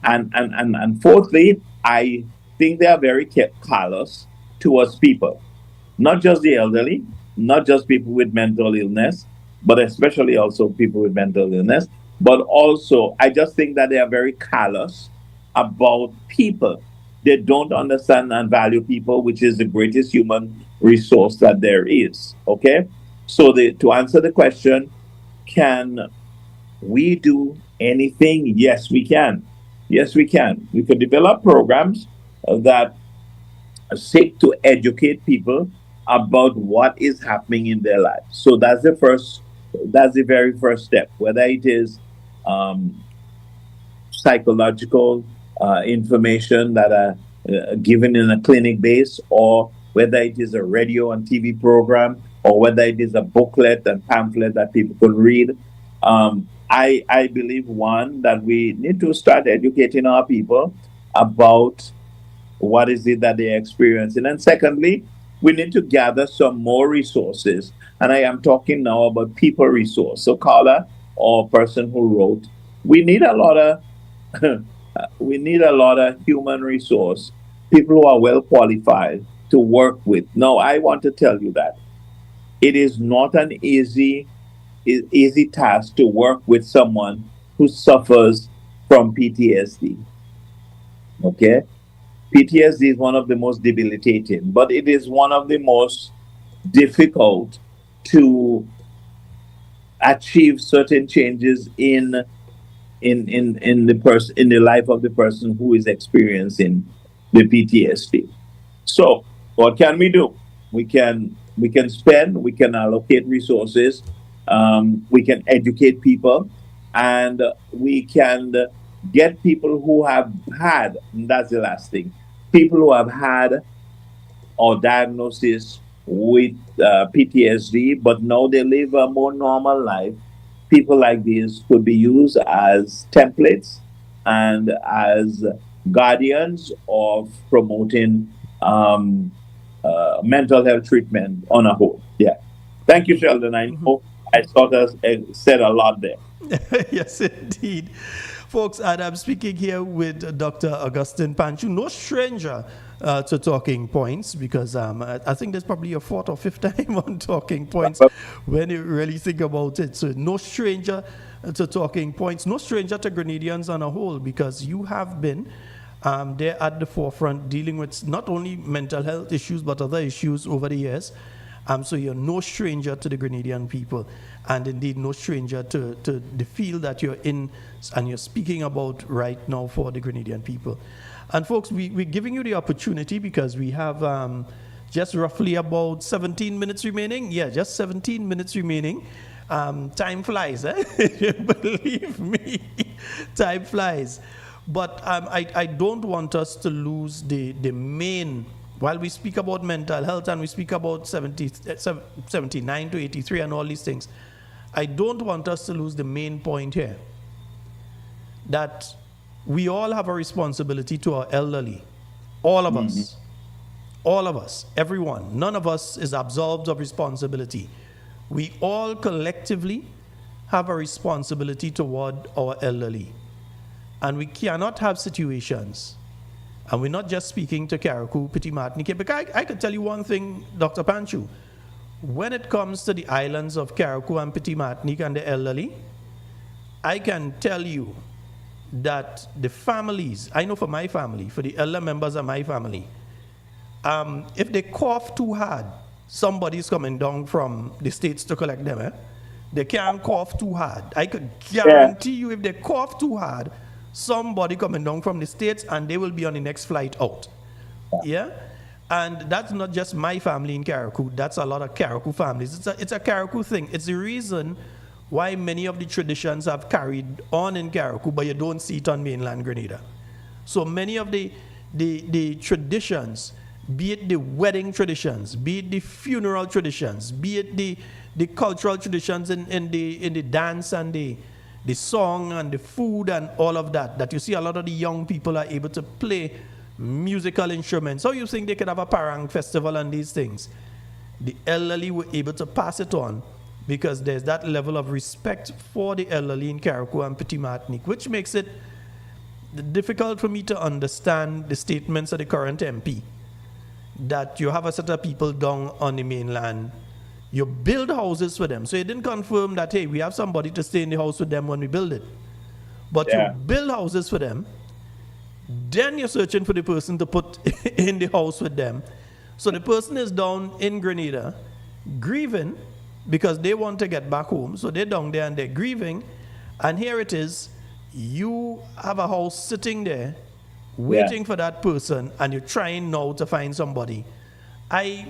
And fourthly, I think they are very callous towards people, not just the elderly, not just people with mental illness, but especially also people with mental illness. but also I just think that they are very callous about people. They don't understand and value people, which is the greatest human resource that there is. Okay, so to answer the question, can we do anything? Yes, we can. Yes, we can. We could develop programs that seek to educate people about what is happening in their lives. So that's the very first step, whether it is um, psychological information that are given in a clinic base, or whether it is a radio and TV program, or whether it is a booklet and pamphlet that people could read. I believe, one, that we need to start educating our people about what is it that they're experiencing. And secondly, we need to gather some more resources. And I am talking now about people resource. So Carla, or person who wrote, we need a lot of we need a lot of human resource, people who are well qualified to work with. Now, I want to tell you that it is not an easy task to work with someone who suffers from PTSD. Okay, PTSD is one of the most debilitating, but it is one of the most difficult to achieve certain changes in the person, in the life of the person who is experiencing the PTSD. So what can we do? We can spend, we can allocate resources, we can educate people, and we can get people who have had, and that's the last thing, people who have had or diagnosis with PTSD, but now they live a more normal life. People like these could be used as templates and as guardians of promoting mental health treatment on a whole. Yeah. Thank you, Sheldon. I know I sort of said a lot there. Yes, indeed. Folks, and I'm speaking here with Dr. Augustine Panchu, no stranger to Talking Points, because I think there's probably a fourth or fifth time on Talking Points when you really think about it. So no stranger to Talking Points, no stranger to Grenadians on a whole, because you have been there at the forefront dealing with not only mental health issues, but other issues over the years. So you're no stranger to the Grenadian people, and indeed no stranger to the field that you're in and you're speaking about right now for the Grenadian people. And folks, we're giving you the opportunity because we have just roughly about 17 minutes remaining. Yeah, just 17 minutes remaining. Time flies, eh? Believe me, time flies. But I don't want us to lose the main. While we speak about mental health and we speak about 79 to 83 and all these things, I don't want us to lose the main point here. That we all have a responsibility to our elderly. All of us. All of us. Everyone. None of us is absolved of responsibility. We all collectively have a responsibility toward our elderly. And we cannot have situations. And we're not just speaking to Carriacou, Petit Martinique, because I could tell you one thing, Dr. Panchu. When it comes to the islands of Carriacou and Petit Martinique and the elderly, I can tell you that the families, I know for my family, for the elder members of my family, if they cough too hard, somebody's coming down from the States to collect them. Eh? They can't cough too hard. I could guarantee you if they cough too hard, somebody coming down from the States and they will be on the next flight out. Yeah? And that's not just my family in Carriacou. That's a lot of Carriacou families. It's a Carriacou thing. It's the reason why many of the traditions have carried on in Carriacou, but you don't see it on mainland Grenada. So many of the traditions, be it the wedding traditions, be it the funeral traditions, be it the cultural traditions in the dance and the song and the food and all of that, that you see a lot of the young people are able to play musical instruments. So you think they could have a parang festival and these things? The elderly were able to pass it on because there's that level of respect for the elderly in Carriacou and Petit Martinique, which makes it difficult for me to understand the statements of the current MP that you have a set of people down on the mainland You build houses for them. So you didn't confirm that, hey, we have somebody to stay in the house with them when we build it. But you build houses for them. Then you're searching for the person to put in the house with them. So the person is down in Grenada, grieving because they want to get back home. So they're down there and they're grieving. And here it is. You have a house sitting there waiting for that person, and you're trying now to find somebody. I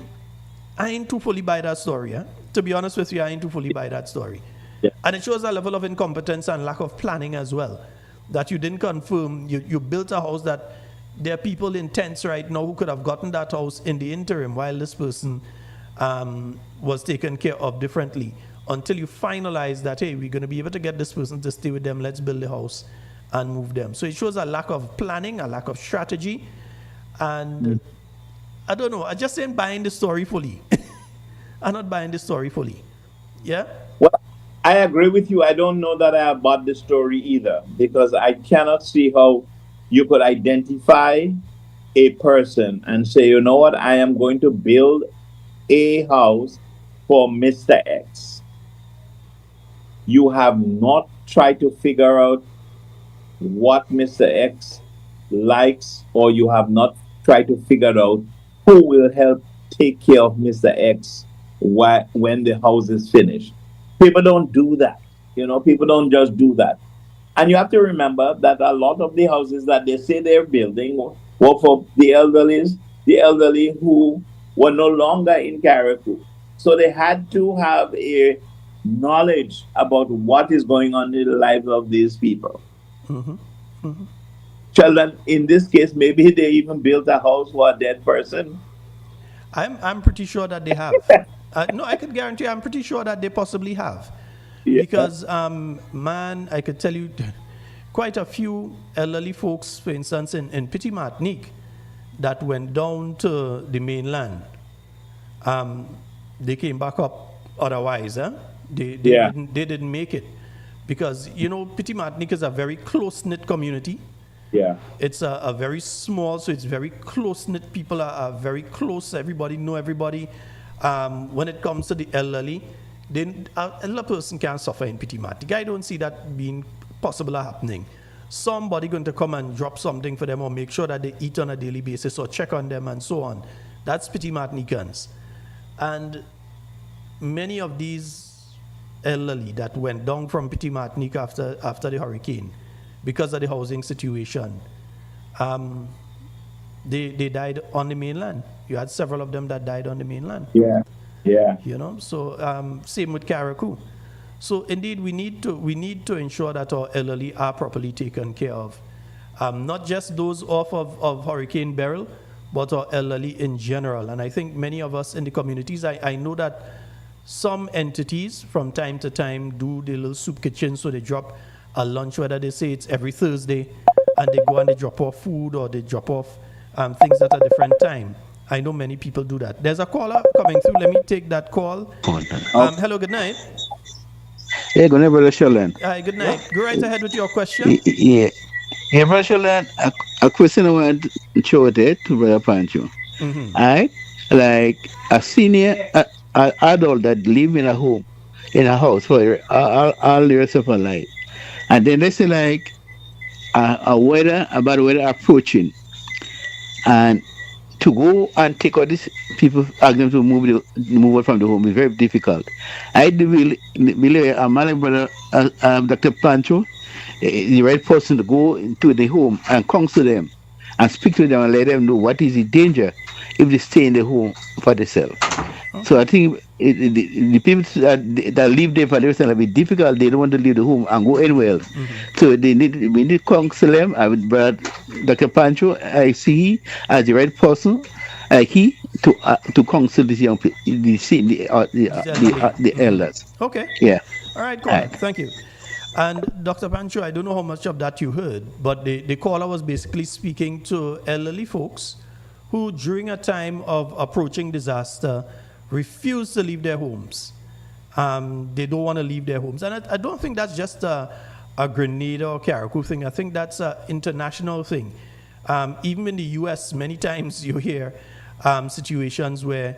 ain't too fully by that story. To be honest with you, I ain't too fully by that story. Yeah. And it shows a level of incompetence and lack of planning as well, that you didn't confirm. You built a house that there are people in tents right now who could have gotten that house in the interim while this person was taken care of differently, until you finalize that, hey, we're going to be able to get this person to stay with them, let's build the house and move them. So it shows a lack of planning, a lack of strategy, and I don't know, I just ain't buying the story fully. I'm not buying the story fully. Yeah? Well, I agree with you. I don't know that I have bought the story either, because I cannot see how you could identify a person and say, you know what, I am going to build a house for Mr. X. You have not tried to figure out what Mr. X likes, or you have not tried to figure out who will help take care of Mr. X when the house is finished. People don't do that. People don't just do that. And you have to remember that a lot of the houses that they say they're building were for the elderly who were no longer in Carriacou. So they had to have a knowledge about what is going on in the lives of these people. Sheldon, in this case, maybe they even built a house for a dead person. I'm pretty sure that they have. No, I can guarantee I'm pretty sure that they possibly have. Yeah. Because, I could tell you quite a few elderly folks, for instance, in Petit Martinique, that went down to the mainland. They came back up otherwise. They didn't make it. Because, Petit Martinique is a very close-knit community. Yeah. It's a very small, so it's very close-knit. People are very close. Everybody know everybody. When it comes to the elderly, then an elderly person can't suffer in Petit Martinique. I don't see that being possible or happening. Somebody going to come and drop something for them, or make sure that they eat on a daily basis, or check on them and so on. That's Petit Martinicans. And many of these elderly that went down from Petit Martinique after the hurricane, because of the housing situation, they died on the mainland. You had several of them that died on the mainland. Yeah. So same with Carriacou. So indeed, we need to ensure that our elderly are properly taken care of, not just those off of Hurricane Beryl, but our elderly in general. And I think many of us in the communities, I know that some entities from time to time do the little soup kitchen, so they drop a lunch, whether they say it's every Thursday, and they go and they drop off food, or they drop off things at a different time. I know many people do that. There's a caller coming through. Let me take that call. Hello, good night. Hey, good night, Brother Sheldon. Hi, good night. Go right ahead with your question. Yeah, Brother Sheldon, a question I want to show there to Brother Pancho. I like a senior adult that live in a house for all the rest of her life. And then they say like a bad weather approaching. And to go and take all these people, ask them to move out from the home is very difficult. I do believe my brother, Dr. Pancho, the right person to go into the home and counsel them and speak to them and let them know what is the danger if they stay in the home for themselves. So I think the people that live there for themselves will be difficult. They don't want to leave the home and go anywhere else. So we need to counsel them. I would brother Dr. Pancho, I see as the right person, to counsel these young people, the elders. Okay. Yeah. All right, go on. Thank you. And Dr. Pancho, I don't know how much of that you heard, but the caller was basically speaking to elderly folks who, during a time of approaching disaster, refuse to leave their homes. They don't want to leave their homes. And I don't think that's just a Grenada or Carriacou thing. I think that's an international thing. Even in the U.S., many times you hear situations where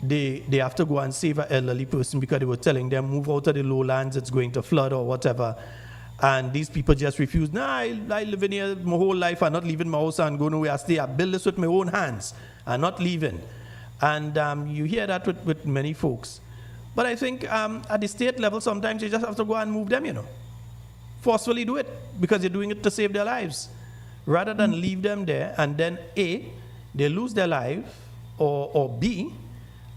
they have to go and save an elderly person because they were telling them move out of the lowlands, it's going to flood or whatever. And these people just refuse. Nah, I live in here my whole life. I'm not leaving my house and going nowhere. I stay. I build this with my own hands. I'm not leaving. And you hear that with many folks. But I think at the state level, sometimes you just have to go and move them, forcefully do it because you're doing it to save their lives. Rather than leave them there and then A, they lose their life, or B,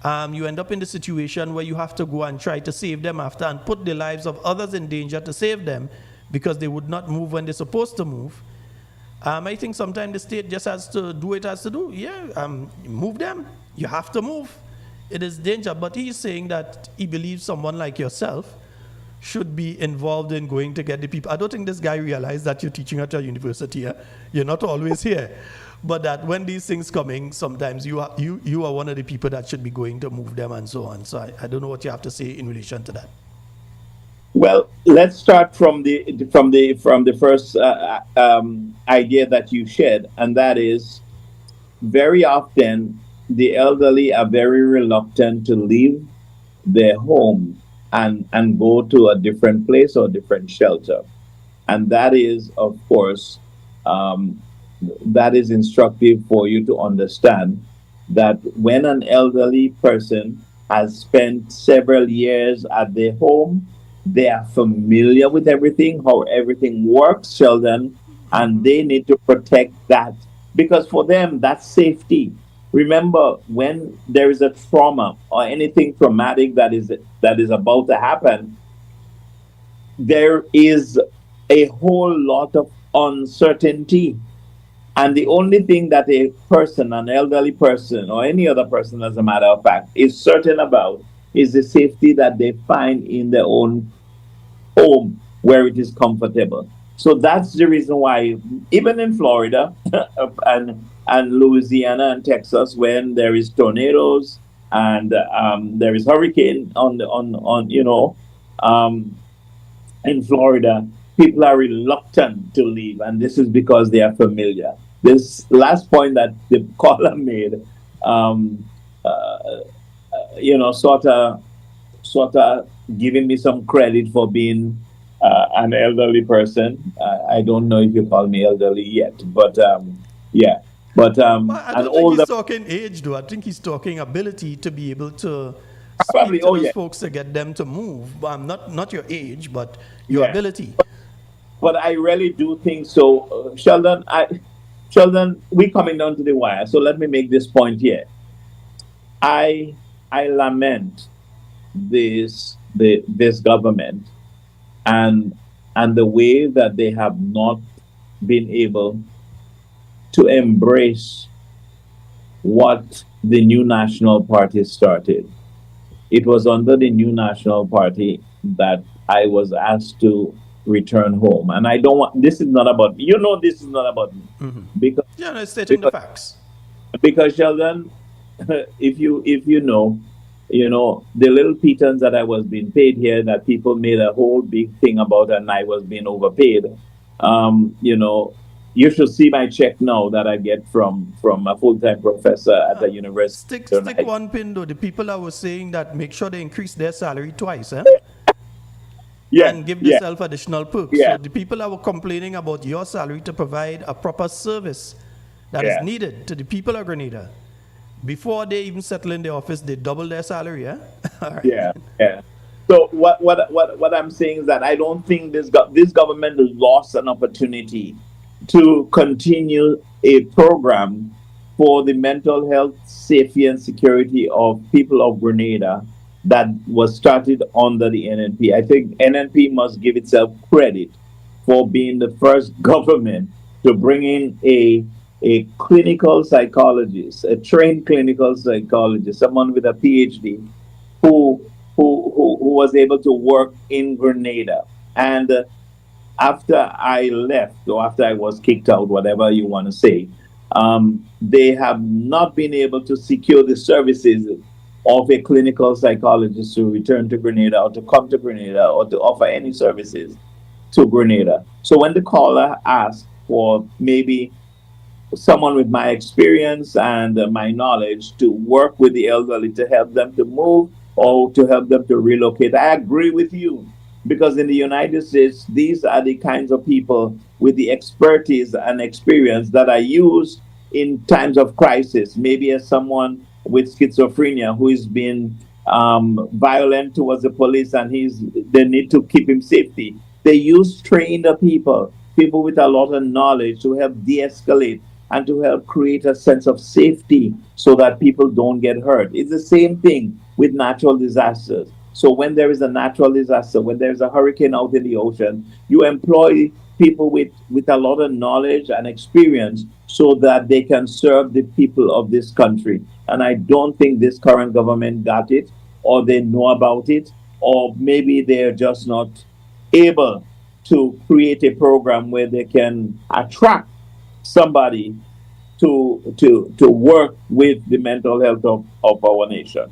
you end up in the situation where you have to go and try to save them after and put the lives of others in danger to save them because they would not move when they're supposed to move. I think sometimes the state just has to do what it has to do. Yeah, move them. You have to move. It is danger. But he's saying that he believes someone like yourself should be involved in going to get the people. I don't think this guy realized that you're teaching at a university. You're not always here. But that when these things coming, sometimes you are one of the people that should be going to move them and so on. So I don't know what you have to say in relation to that. Well, let's start from the first idea that you shared, and that is very often the elderly are very reluctant to leave their home and go to a different place or different shelter, and that is, of course, that is instructive for you to understand that when an elderly person has spent several years at their home, they are familiar with everything, how everything works, Sheldon, and they need to protect that because for them, that's safety. Remember, when there is a trauma or anything traumatic that is about to happen, there is a whole lot of uncertainty. And the only thing that a person, an elderly person, or any other person, as a matter of fact, is certain about is the safety that they find in their own home where it is comfortable. So that's the reason why, even in Florida and Louisiana and Texas, when there is tornadoes and there is hurricane in Florida, people are reluctant to leave, and this is because they are familiar. This last point that the caller made, sort of giving me some credit for being an elderly person. I don't know if you call me elderly yet, but yeah. But well, I don't think he's talking age, though. I think he's talking ability to be able to speak to those folks to get them to move. Not your age, but your ability. But I really do think so, Sheldon. We're coming down to the wire, so let me make this point here. I lament this government and the way that they have not been able to embrace what the new National Party started. It was under the new National Party that I was asked to return home, and I don't want. This is not about me. This is not about me. Mm-hmm. Because it's stating the facts. Because Sheldon, if you know, the little pittance that I was being paid here, that people made a whole big thing about, and I was being overpaid. You should see my check now that I get from a full-time professor at the university. Stick one pin though. The people that were saying that make sure they increase their salary twice, and give themselves additional perks. Yeah. So the people that were complaining about your salary to provide a proper service that is needed to the people of Grenada, before they even settle in the office, they double their salary. All right. Yeah. So what I'm saying is that I don't think this government lost an opportunity to continue a program for the mental health, safety, and security of people of Grenada that was started under the NNP. I think NNP must give itself credit for being the first government to bring in a clinical psychologist, a trained clinical psychologist, someone with a PhD who was able to work in Grenada. And after I left, or after I was kicked out, whatever you want to say, they have not been able to secure the services of a clinical psychologist to return to Grenada or to come to Grenada or to offer any services to Grenada. So when the caller asked for maybe someone with my experience and my knowledge to work with the elderly to help them to move or to help them to relocate. I agree with you because in the United States, these are the kinds of people with the expertise and experience that are used in times of crisis. Maybe as someone with schizophrenia who is being violent towards the police and they need to keep him safety. They use trained people, people with a lot of knowledge to help de-escalate and to help create a sense of safety so that people don't get hurt. It's the same thing with natural disasters. So when there is a natural disaster, when there's a hurricane out in the ocean, you employ people with a lot of knowledge and experience so that they can serve the people of this country. And I don't think this current government got it, or they know about it, or maybe they're just not able to create a program where they can attract somebody to work with the mental health of our nation.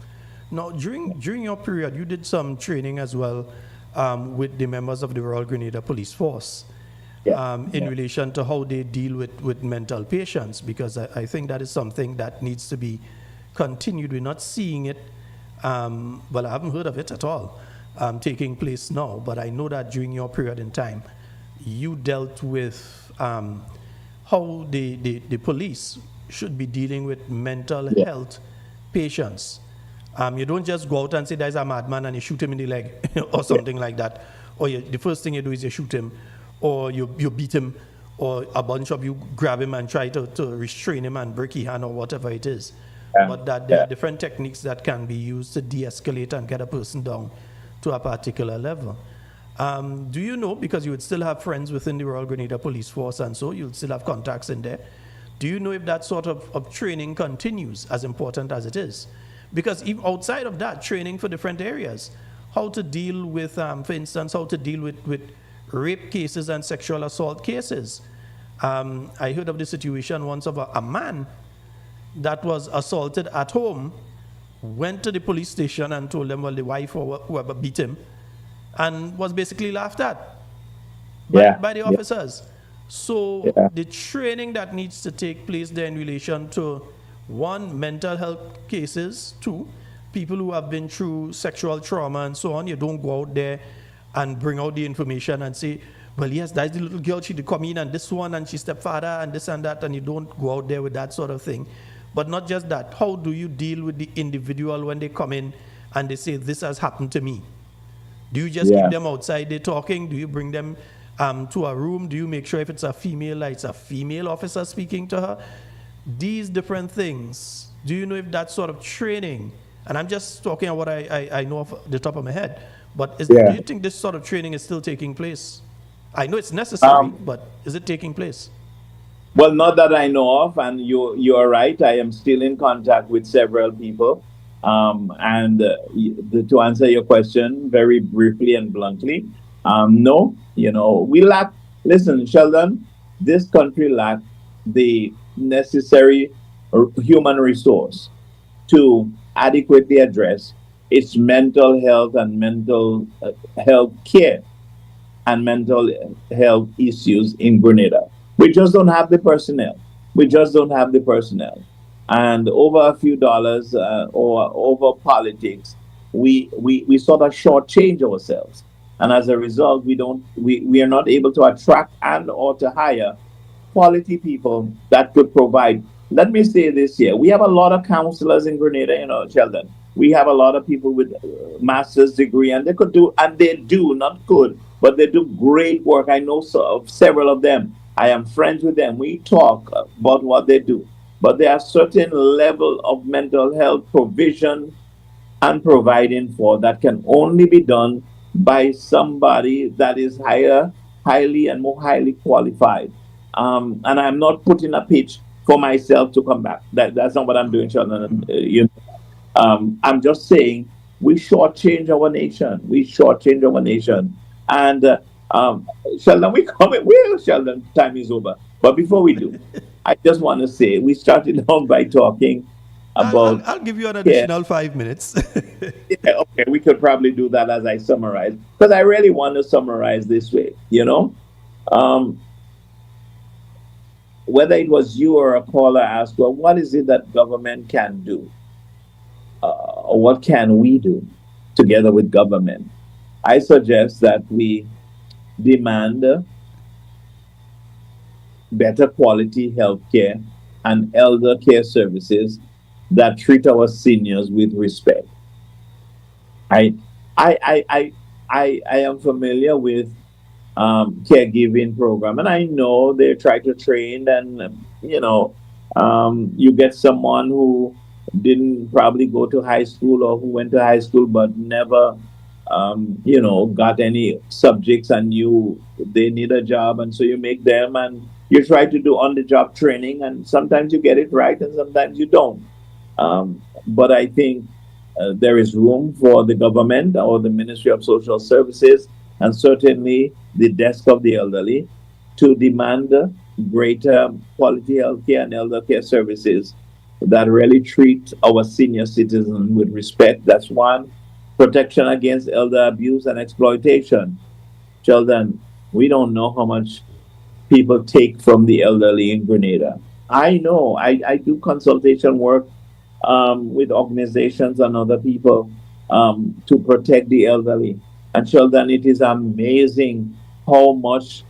Now, during your period, you did some training as well with the members of the Royal Grenada Police Force in relation to how they deal with mental patients, because I think that is something that needs to be continued. We're not seeing it, well, I haven't heard of it at all taking place now, but I know that during your period in time, you dealt with how the police should be dealing with mental health patients. You don't just go out and say there's a madman and you shoot him in the leg or something like that. Or the first thing you do is you shoot him, or you beat him, or a bunch of you grab him and try to restrain him and break his hand or whatever it is. But that there are different techniques that can be used to de-escalate and get a person down to a particular level. Do you know, because you would still have friends within the Royal Grenada Police Force and so you'll still have contacts in there, do you know if that sort of training continues, as important as it is? Because even outside of that, training for different areas, how to deal with, for instance, how to deal with rape cases and sexual assault cases. I heard of the situation once of a man that was assaulted at home, went to the police station and told them, well, the wife or whoever beat him, and was basically laughed at by the officers. So the training that needs to take place there in relation to, one, mental health cases, two, people who have been through sexual trauma and so on. You don't go out there and bring out the information and say, well, yes, that's the little girl, she did come in, and this one, and she's stepfather, and this and that, and you don't go out there with that sort of thing. But not just that, how do you deal with the individual when they come in and they say, this has happened to me? Do you just keep them outside there talking? Do you bring them to a room? Do you make sure if it's a female, like it's a female officer speaking to her? These different things, do you know if that sort of training, and I'm just talking about what I know off the top of my head, but do you think this sort of training is still taking place? I know it's necessary, but is it taking place? Well, not that I know of, and you are right. I am still in contact with several people. To answer your question very briefly and bluntly, no, we lack, listen, Sheldon, this country lacks the necessary human resource to adequately address its mental health and mental health care and mental health issues in Grenada. We just don't have the personnel. And over a few dollars or over politics, we sort of shortchange ourselves. And as a result, we are not able to attract and or to hire quality people that could provide. Let me say this here. We have a lot of counselors in Grenada, Sheldon. We have a lot of people with master's degree, and they do, not good, but they do great work. I know several of them. I am friends with them. We talk about what they do. But there are certain level of mental health provision and providing for that can only be done by somebody that is highly and more highly qualified. And I'm not putting a pitch for myself to come back. That's not what I'm doing, Sheldon. I'm just saying we shortchange our nation. And Sheldon, Sheldon, time is over. But before we do, I just want to say we started off by talking about. I'll give you an additional 5 minutes. Okay, we could probably do that as I summarize, because I really want to summarize this way. whether it was you or a caller asked, well, what is it that government can do? Or what can we do together with government? I suggest that we demand better quality health care and elder care services that treat our seniors with respect. I I am familiar with caregiving program, and I know they try to train, and you get someone who didn't probably go to high school or who went to high school but never got any subjects, and they need a job, and so you make them, and you try to do on the job training, and sometimes you get it right and sometimes you don't. But I think there is room for the government or the Ministry of Social Services, and certainly the desk of the elderly, to demand greater quality health care and elder care services that really treat our senior citizens with respect. That's one. Protection against elder abuse and exploitation. Sheldon, we don't know how much people take from the elderly in Grenada. I know. I do consultation work with organizations and other people to protect the elderly. And Sheldon, it is amazing how much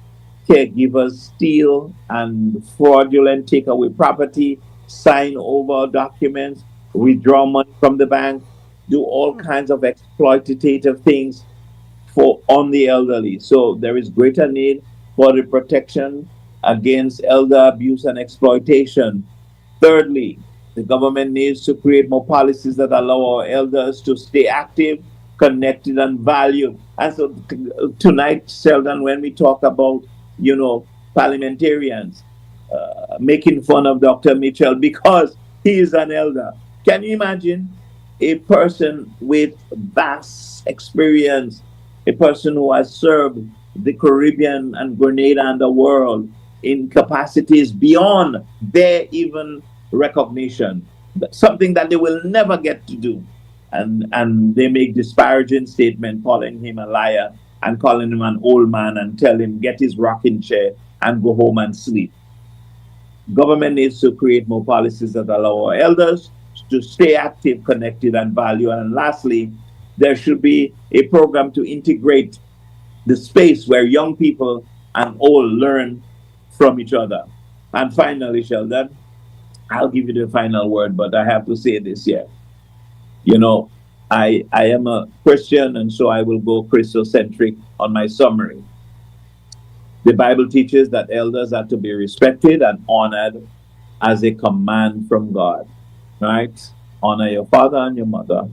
caregivers steal and fraudulent take away property, sign over documents, withdraw money from the bank, do all kinds of exploitative things on the elderly. So there is greater need for the protection against elder abuse and exploitation. Thirdly, the government needs to create more policies that allow our elders to stay active, connected, and valued. And so tonight, Sheldon, when we talk about, parliamentarians making fun of Dr. Mitchell because he is an elder. Can you imagine a person with vast experience, a person who has served the Caribbean and Grenada and the world in capacities beyond their even recognition, something that they will never get to do. And they make disparaging statement calling him a liar and calling him an old man and tell him get his rocking chair and go home and sleep. Government needs to create more policies that allow our elders to stay active, connected, and valued. And lastly, there should be a program to integrate the space where young people and old learn from each other. And finally, Sheldon, I'll give you the final word, but I have to say this here. I am a Christian, and so I will go Christocentric on my summary. The Bible teaches that elders are to be respected and honored as a command from God, right? Honor your father and your mother,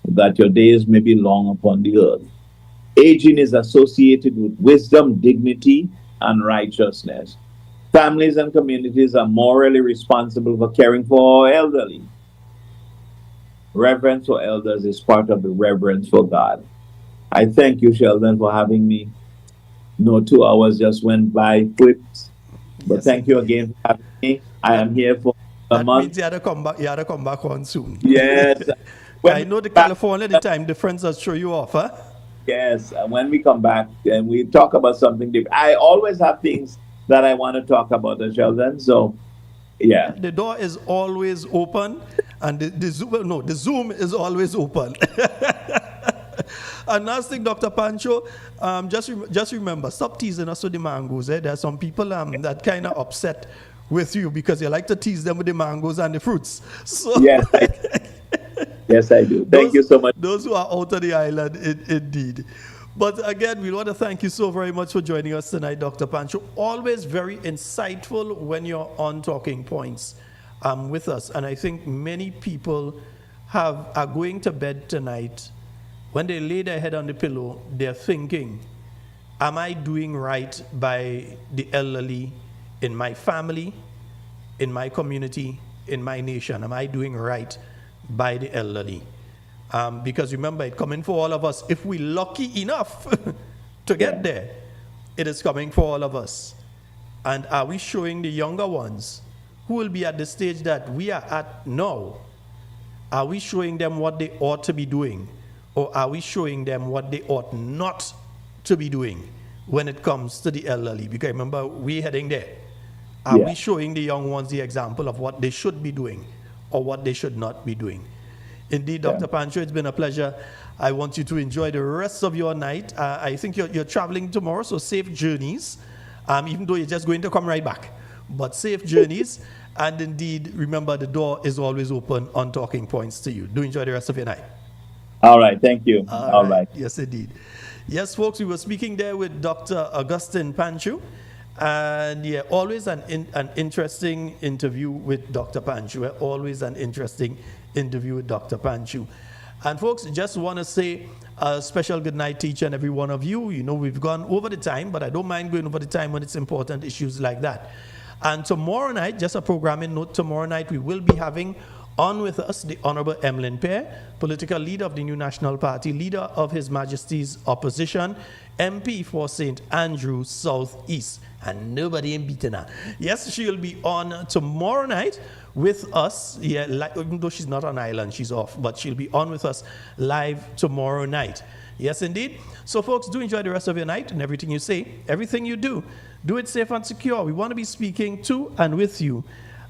that your days may be long upon the earth. Aging is associated with wisdom, dignity, and righteousness. Families and communities are morally responsible for caring for our elderly. Reverence for elders is part of the reverence for God. I thank you, Sheldon, for having me. 2 hours just went by quick. But yes, thank you again for having me. I am here for a month. Means you had to come back. You had to come back on soon. Yes. I know the California, the time difference has throw you off, huh? Yes. And when we come back and we talk about something different, I always have things that I want to talk about, Sheldon. So, yeah. The door is always open, and the Zoom is always open. And last thing, Dr. Pancho, just remember, stop teasing us with the mangoes. There are some people that kind of upset with you because you like to tease them with the mangoes and the fruits. So yes, yes, I do. Thank you so much. Those who are out of the island, indeed. But again, we want to thank you so very much for joining us tonight, Dr. Pancho. Always very insightful when you're on Talking Points with us. And I think many people are going to bed tonight. When they lay their head on the pillow, they're thinking, am I doing right by the elderly in my family, in my community, in my nation? Am I doing right by the elderly? Because remember, it's coming for all of us. If we're lucky enough to get there, it is coming for all of us. And are we showing the younger ones who will be at the stage that we are at now, are we showing them what they ought to be doing? Or are we showing them what they ought not to be doing when it comes to the elderly? Because remember, we're heading there. Are we showing the young ones the example of what they should be doing or what they should not be doing? Indeed, Dr. Pancho, it's been a pleasure. I want you to enjoy the rest of your night. I think you're traveling tomorrow, so safe journeys, even though you're just going to come right back. But safe journeys. And indeed, remember, the door is always open on Talking Points to you. Do enjoy the rest of your night. All right. Thank you. All right. Yes, indeed. Yes, folks, we were speaking there with Dr. Augustine Pancho. And yeah, always an interesting interview with Dr. Pancho. Always an interesting interview with Dr. Pancho. And folks, just want to say a special good night to each and every one of you. You know, we've gone over the time, but I don't mind going over the time when it's important issues like that. And tomorrow night, just a programming note, tomorrow night we will be having on with us the Honorable Emlyn Pear, political leader of the New National Party, leader of His Majesty's Opposition, MP for St. Andrew South East. And nobody in beating her. Yes, she'll be on tomorrow night with us. Yeah, even though she's not on island, she's off, but she'll be on with us live tomorrow night. Yes, indeed. So, folks, do enjoy the rest of your night and everything you say, everything you do. Do it safe and secure. We want to be speaking to and with you,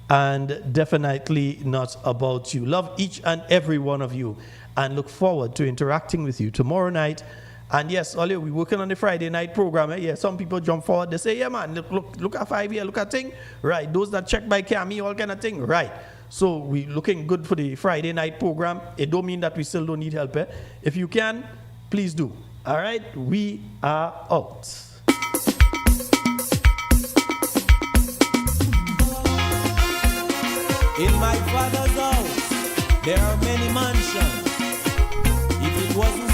and definitely not about you. Love each and every one of you, and look forward to interacting with you tomorrow night. And yes, earlier we're working on the Friday night program. Yeah, some people jump forward. They say, yeah, man, look at 5 years, look at thing. Right, those that check by Cami, all kind of thing. Right. So we're looking good for the Friday night program. It don't mean that we still don't need help. If you can, please do. All right, we are out. In my Father's house, there are many mansions. If it wasn't